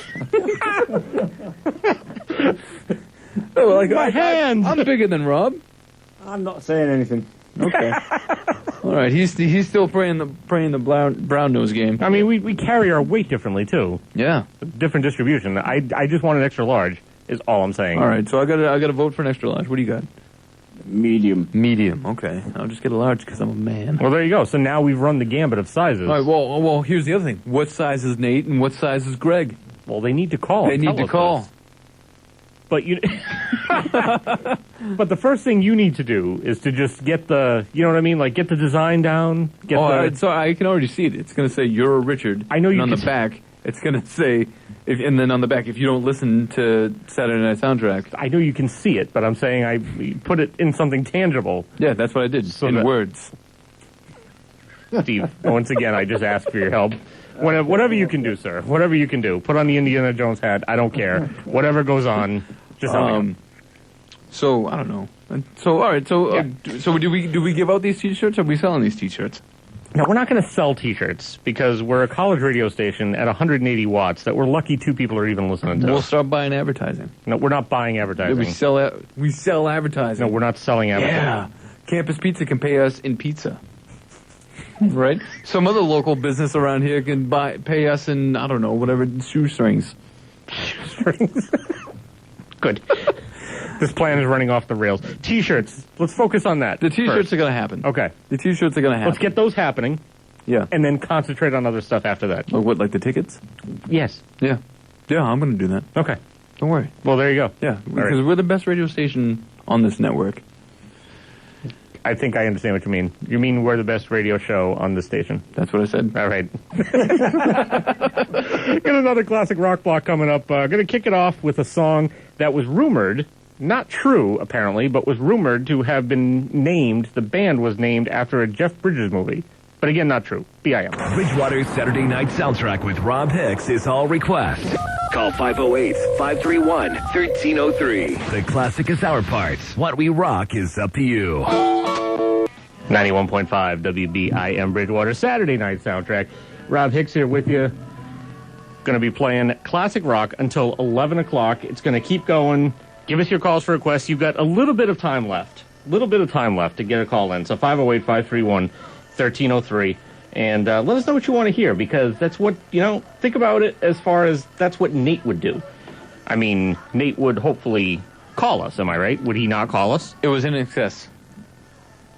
My hands. I'm bigger than Rob. I'm not saying anything. Okay. All right. He's still playing the brown nose game. I mean, we carry our weight differently too. Yeah. Different distribution. I just want an extra large. Is all I'm saying. All right. So I got to vote for an extra large. What do you got? Medium. Medium. Okay. I'll just get a large because I'm a man. Well, there you go. So now we've run the gambit of sizes. All right. Well. Here's the other thing. What size is Nate and what size is Greg? Well, they need to call. They and need tell to us call. this. But but the first thing you need to do is to just get the, you know what I mean, like get the design down. So I can already see it. It's going to say you're a Richard. I know you and on can the back, it's going to say, and then on the back, if you don't listen to Saturday Night Soundtrack. I know you can see it, but I'm saying I put it in something tangible. Yeah, that's what I did. So in that- words. Steve, once again, I just ask for your help. Whatever you can do, sir. Whatever you can do. Put on the Indiana Jones hat. I don't care. Whatever goes on. Just help me. So I don't know. So all right. So so do we give out these T-shirts? Or are we selling these T-shirts? Now, we're not going to sell T-shirts because we're a college radio station at 180 watts that we're lucky 2 people are even listening to. We'll start buying advertising. No, we're not buying advertising. We sell advertising. No, we're not selling advertising. Yeah. Campus Pizza can pay us in pizza. Right? Some other local business around here can pay us in, I don't know, whatever, shoestrings. Shoestrings. Good. This plan is running off the rails. T-shirts. Let's focus on that. The T-shirts first. are going to happen. Okay. The T-shirts are going to happen. Let's get those happening. Yeah. And then concentrate on other stuff after that. Like what, like the tickets? Yes. Yeah. Yeah, I'm going to do that. Okay. Don't worry. Well, there you go. Yeah, because we're the best radio station on this network. I think I understand what you mean. You mean we're the best radio show on the station. That's what I said. All right. Got another classic rock block coming up. Going to kick it off with a song that was rumored, not true apparently, but was rumored to have been named, the band was named after a Jeff Bridges movie. But again, not true. BIM. Bridgewater's Saturday Night Soundtrack with Rob Hicks is all request. Call 508-531-1303. The classic is our part. What we rock is up to you. 91.5 WBIM Bridgewater Saturday Night Soundtrack. Rob Hicks here with you. Going to be playing classic rock until 11 o'clock. It's going to keep going. Give us your calls for requests. You've got a little bit of time left. To get a call in. So 508-531-1303. And let us know what you want to hear, because that's what, think about it as far as that's what Nate would do. I mean, Nate would hopefully call us, am I right? Would he not call us? It was in excess.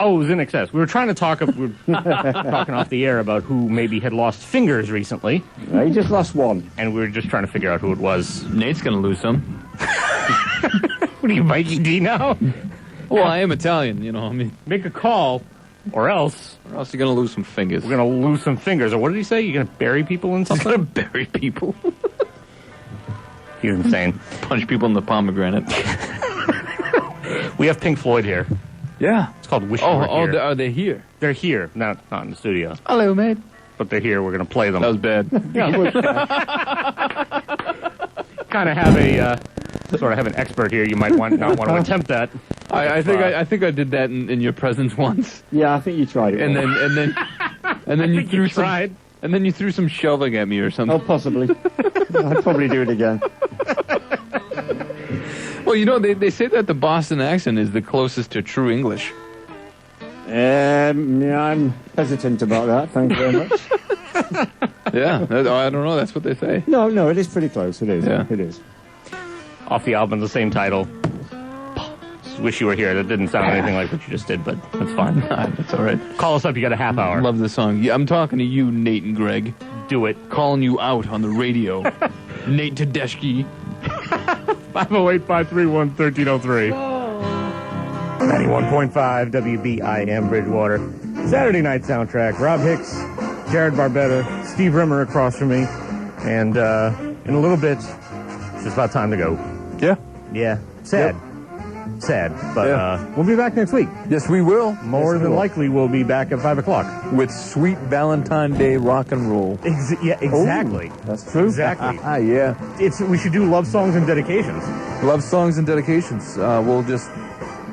Oh, it was in excess. We were trying to talk, we were talking off the air about who maybe had lost fingers recently. He just lost one. And we were just trying to figure out who it was. Nate's going to lose some. What are you, Mikey D now? Well, I am Italian, Make a call, or else you're going to lose some fingers. We're going to lose some fingers. Or what did he say? You're going to bury people in something? I'm going to bury people. He's insane. Punch people in the pomegranate. We have Pink Floyd here. Yeah. It's called Wish You Were Here. Are they here? They're here, not in the studio. Hello, mate. But they're here. We're going to play them. That was bad. Kind of have a sort of have an expert here. You might not want to attempt that. I think I did that in your presence once. Yeah, I think you tried it. And then you threw tried. And then you threw some shelving at me or something. Oh, possibly. I'd probably do it again. Well, you know, they say that the Boston accent is the closest to true English. Yeah, I'm hesitant about that. Thank you very much. Yeah, I don't know. That's what they say. No, it is pretty close. It is. Yeah. It is. Off the album, the same title. Wish You Were Here. That didn't sound anything like what you just did, but that's fine. That's all right. Call us up. You got a half hour. Love the song. Yeah, I'm talking to you, Nate and Greg. Do it. Calling you out on the radio. Nate Tedeschi. 508-531-1303. 91.5 WBIM Bridgewater. Saturday night soundtrack. Rob Hicks, Jared Barbetta, Steve Rimmer across from me. And in a little bit, it's just about time to go. Yeah. Yeah. Sad. Yep. Sad. But we'll be back next week. Yes, we will. More than likely, we'll be back at 5 o'clock. With sweet Valentine Day rock and roll. Yeah, exactly. Oh, that's true. Exactly. Yeah. We should do love songs and dedications. Love songs and dedications. We'll just...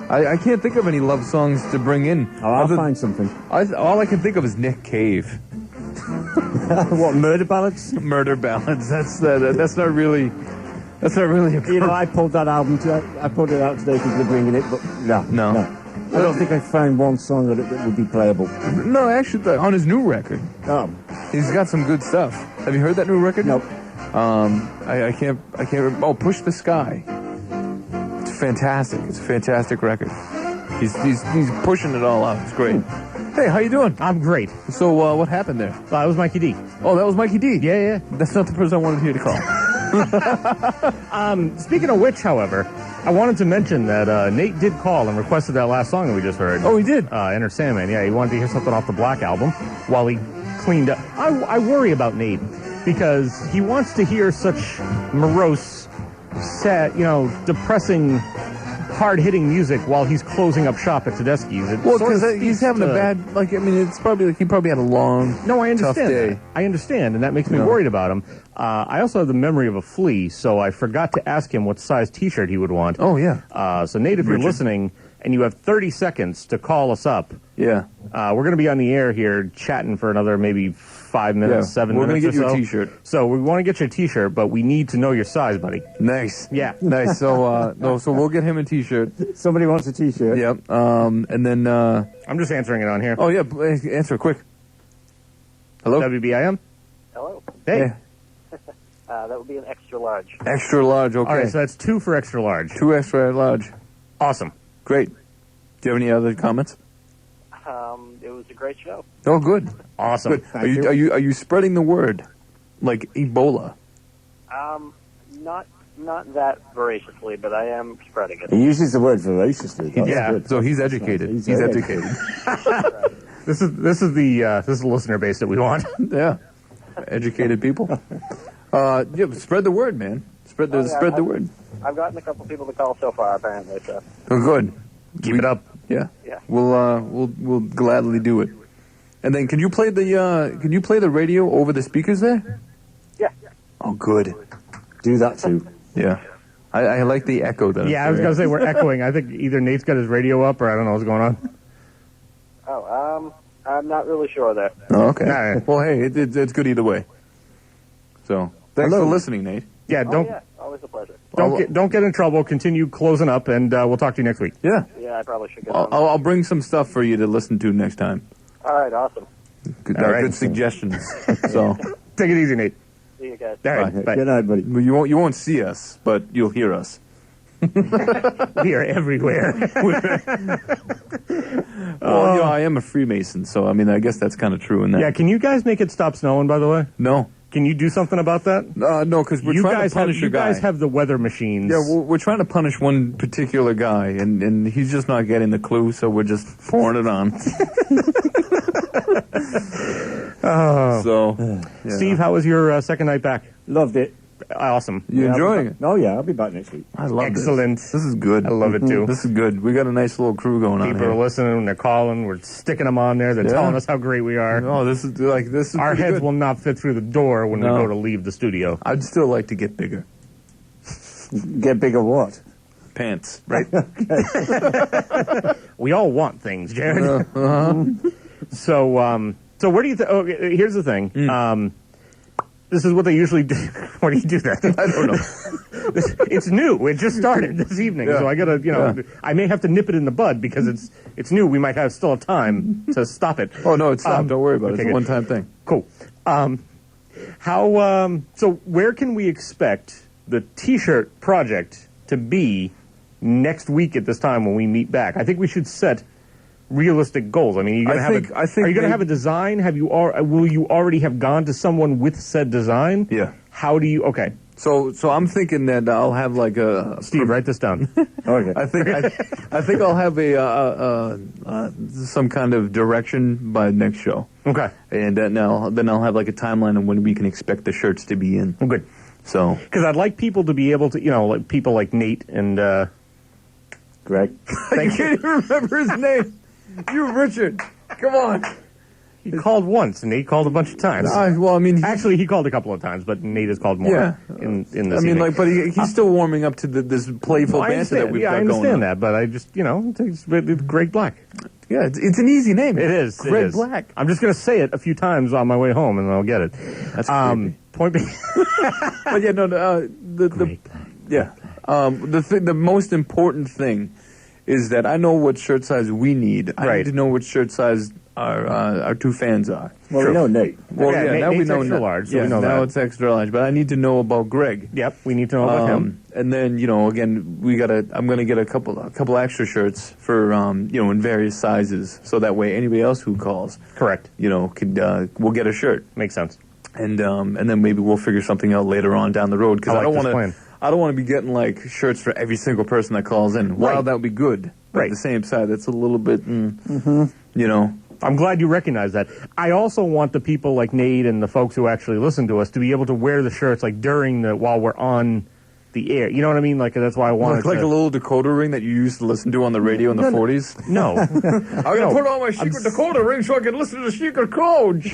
I can't think of any love songs to bring in. Oh, I'll find something. All I can think of is Nick Cave. What, murder ballads? Murder ballads. That's not really... That's not really a... You know, I pulled that album, I pulled it out today thinking of bringing it, but no. I don't think I found one song that would be playable. No, actually, on his new record. Oh. He's got some good stuff. Have you heard that new record? Nope. I can't remember. Oh, Push the Sky. It's fantastic. It's a fantastic record. He's pushing it all out. It's great. Hey, how you doing? I'm great. So, what happened there? That was Mikey D. Oh, that was Mikey D? Yeah. That's not the person I wanted you to call. Speaking of which, however, I wanted to mention that Nate did call and requested that last song that we just heard. Oh, he did? Enter Sandman. Yeah, he wanted to hear something off the Black album while he cleaned up. I worry about Nate because he wants to hear such morose, sad, depressing, hard-hitting music while he's closing up shop at Tedeschi's. Well, because he's having a bad, it's probably he probably had a long, I understand tough day. That. I understand, and that makes me worried about him. I also have the memory of a flea, so I forgot to ask him what size T-shirt he would want. Oh, yeah. So, Nate, if you're listening and you have 30 seconds to call us up, yeah, we're going to be on the air here chatting for another maybe 5 minutes, 7 minutes. We're going to get you so. a T-shirt. So we want to get you a T-shirt, but we need to know your size, buddy. Nice. Yeah. Nice. So so we'll get him a T-shirt. Somebody wants a T-shirt. Yep. And then I'm just answering it on here. Oh yeah, answer quick. Hello. WBIM. Hello. Hey. Yeah. That would be an extra large. Extra large. Okay. All right, so that's 2 for extra large. 2 extra large. Awesome. Great. Do you have any other comments? It was a great show. Oh, good. Awesome. Good. Are you spreading the word like Ebola? Not that voraciously, but I am spreading it. He uses the word voraciously. Yeah. Good. So he's educated. He's educated. This is the listener base that we want. Yeah. Educated people. Yeah, spread the word, man. Spread the word. I've gotten a couple people to call so far, apparently. So. Oh, good. Keep it up. Yeah. Yeah. We'll gladly do it. And then can you play the radio over the speakers there? Yeah. Oh, good. Do that too. Yeah. I like the echo though. Yeah, I was going to say we're echoing. I think either Nate's got his radio up or I don't know what's going on. Oh, I'm not really sure there. Oh, okay. All right. Well, hey, it's good either way. So, thanks for listening, Nate. Yeah, Always a pleasure. don't get in trouble. Continue closing up, and we'll talk to you next week. Yeah. Yeah, I probably should go. I'll bring some stuff for you to listen to next time. All right, awesome. Good, All right. good suggestions. So, Take it easy, Nate. See you guys. All right, Bye. bye. Good night, buddy. you won't see us, but you'll hear us. We are everywhere. Well, I am a Freemason, so I mean, I guess that's kind of true in that. Yeah, can you guys make it stop snowing, by the way? No. Can you do something about that? No, because we're trying to punish you a guy. guys have the weather machines. Yeah, we're trying to punish one particular guy, and he's just not getting the clue, so we're just pouring it on. Oh. So, yeah. Steve, how was your second night back? Loved it. Awesome. You enjoying it? Oh, yeah, I'll be back next week. I love Excellent. This is good. I love it too. This is good. We got a nice little crew going on People here. are listening. They're calling. We're sticking them on there. They're telling us how great we are. Oh, this is Our pretty heads good. will not fit through the door when we No. go to leave the studio. I'd still like to get bigger. Get bigger what? Pants. Right. We all want things, Jared. So where do you think? Oh, here's the thing. This is what they usually do. Why do you do that? I don't know. It's new. It just started this evening, so I gotta, I may have to nip it in the bud because it's new. We might still have time to stop it. Oh no, it's not. Don't worry about it. okay, It's a good. one-time thing. Cool. So where can we expect the T-shirt project to be next week at this time when we meet back? I think we should set realistic goals. I mean, are you going to have a design? Will you already have gone to someone with said design? Yeah. How do you? Okay. So I'm thinking that I'll have like a Steve, write this down. Okay. I think I'll have some kind of direction by next show. Okay. And then I'll have like a timeline of when we can expect the shirts to be in. Good. So Because I'd like people to be able to, like people like Nate and Greg. I can't even remember his name. You, Richard. Come on. he called once and Nate called a bunch of times. Well, I mean, Actually, he called a couple of times, but Nate has called more in this evening. but he's still warming up to this playful I banter that understand. we've Yeah, got I going understand on. that, but I just, it's Greg Black. Yeah, it's an easy name. It is. Greg it is. Black. I'm just going to say it a few times on my way home, and I'll get it. That's creepy. Point being, But yeah, no, the most important thing is that I know what shirt size we need. I Right. need to know what shirt size our two fans are. Well, we know Nate. Well, Yeah, now we Nate's know extra now. large, so Yeah, we know now that. it's extra large, but I need to know about Greg. Yep, we need to know about him. And then again, I'm gonna get a couple extra shirts for in various sizes, so that way anybody else who calls, Correct. will get a shirt. Makes sense. And then maybe we'll figure something out later on down the road because I I like don't this want plan. to. I don't want to be getting like shirts for every single person that calls in. While Right. that would be good, but Right. at the same side, that's a little bit, I'm glad you recognize that. I also want the people like Nate and the folks who actually listen to us to be able to wear the shirts like while we're on the air. You know what I mean? Like that's why I wanted like to. a little decoder ring that you used to listen to on the radio in the 40s. No. I'm gonna put on my secret decoder ring so I can listen to the secret codes.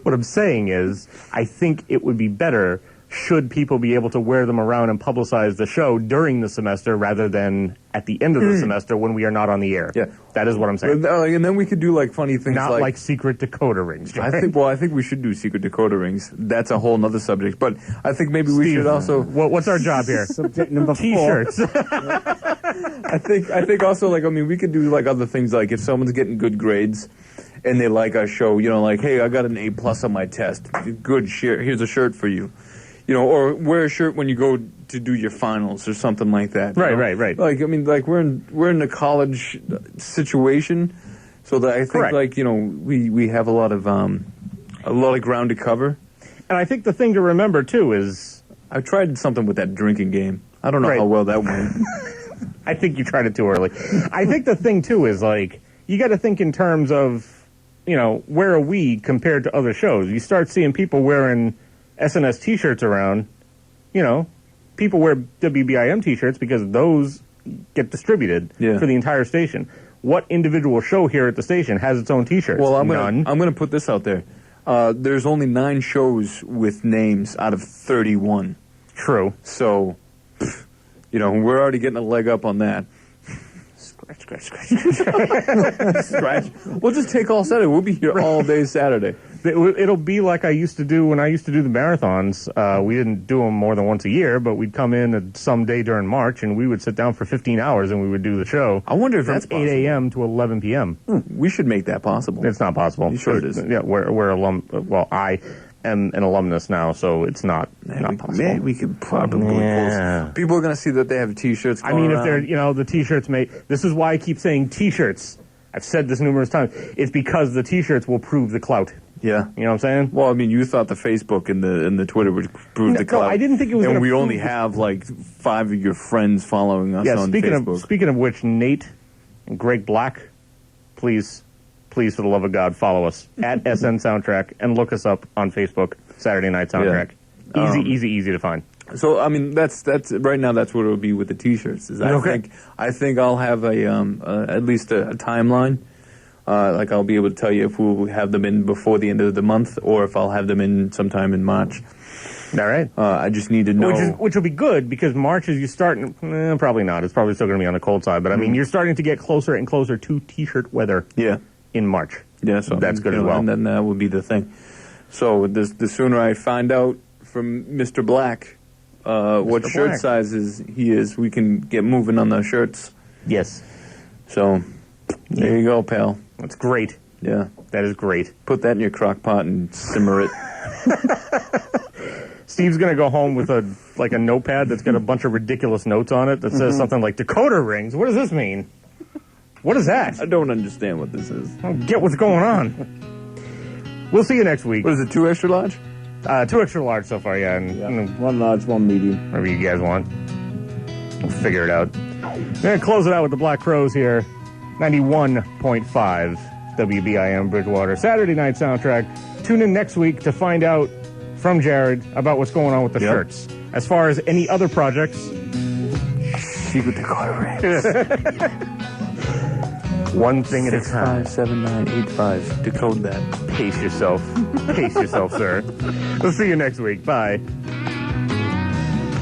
What I'm saying is, I think it would be better should people be able to wear them around and publicize the show during the semester rather than at the end of the semester when we are not on the air. Yeah. That is what I'm saying. And then we could do like funny things Not like secret decoder rings. I think we should do secret decoder rings. That's a whole nother subject. But I think maybe we should also. What's our job here? Subject number 4. T-shirts. I think also we could do like other things like if someone's getting good grades and they like our show, like hey, I got an A+ on my test. Good shirt. Here's a shirt for you. Or wear a shirt when you go to do your finals or something like that. Right. Like we're in a college situation, so that I think Correct. we have a lot of ground to cover. And I think the thing to remember too is I tried something with that drinking game. I don't know Right. how well that went. I think you tried it too early. I think the thing too is like you got to think in terms of where are we compared to other shows? You start seeing people wearing SNS T-shirts around. People wear WBIM T-shirts because those get distributed for the entire station. What individual show here at the station has its own T-shirts? Well, None. I'm gonna put this out there. There's only 9 shows with names out of 31. True. So, we're already getting a leg up on that. Scratch. We'll just take all Saturday. We'll be here all day Saturday. It'll be like I used to do when I used to do the marathons. We didn't do them more than once a year, but we'd come in some day during March, and we would sit down for 15 hours, and we would do the show. I wonder if from that's 8 a.m. to 11 p.m. We should make that possible. It's not possible. You sure it is? Yeah, we're alum. Well, I am an alumnus now, so it's not possible. Maybe we could probably. Yeah. People are going to see that they have T-shirts. I mean, if around. they're, the T-shirts this is why I keep saying T-shirts. I've said this numerous times. It's because the T-shirts will prove the clout. Yeah. You know what I'm saying? Well, I mean, you thought the Facebook and the Twitter would prove the clout. No, I didn't think it was And gonna we prove only have like 5 of your friends following us on Facebook. Speaking of which, Nate and Greg Black, please, for the love of God, follow us at SN Soundtrack and look us up on Facebook, Saturday Night Soundtrack. Easy to find. So I mean, that's right now. That's what it would be with the T-shirts. I think I'll have at least a timeline. Like I'll be able to tell you if we'll have them in before the end of the month, or if I'll have them in sometime in March. All right. I just need to know. Which will be good, because March is you starting. Probably not. It's probably still going to be on the cold side. But I mean, you're starting to get closer and closer to T-shirt weather. Yeah. In March. Yeah. So that's good as well. And then that will be the thing. So the sooner I find out from Mr. Black what shirt sizes he is, we can get moving on those shirts. Yes. So there you go, pal. That's great. Yeah. That is great. Put that in your crock pot and simmer it. Steve's going to go home with a notepad that's got a bunch of ridiculous notes on it that says something like decoder rings. What does this mean? What is that? I don't understand what this is. I don't get what's going on. We'll see you next week. What is it, 2 extra large? 2 extra large so far, yeah. And 1 large, 1 medium. Whatever you guys want. We'll figure it out. We're going to close it out with the Black Crowes here. 91.5 WBIM Bridgewater. Saturday night soundtrack. Tune in next week to find out from Jared about what's going on with the shirts. As far as any other projects, secret decoder rings. One thing at a time. 57985. Decode that. Pace yourself. Pace yourself, sir. We'll see you next week. Bye.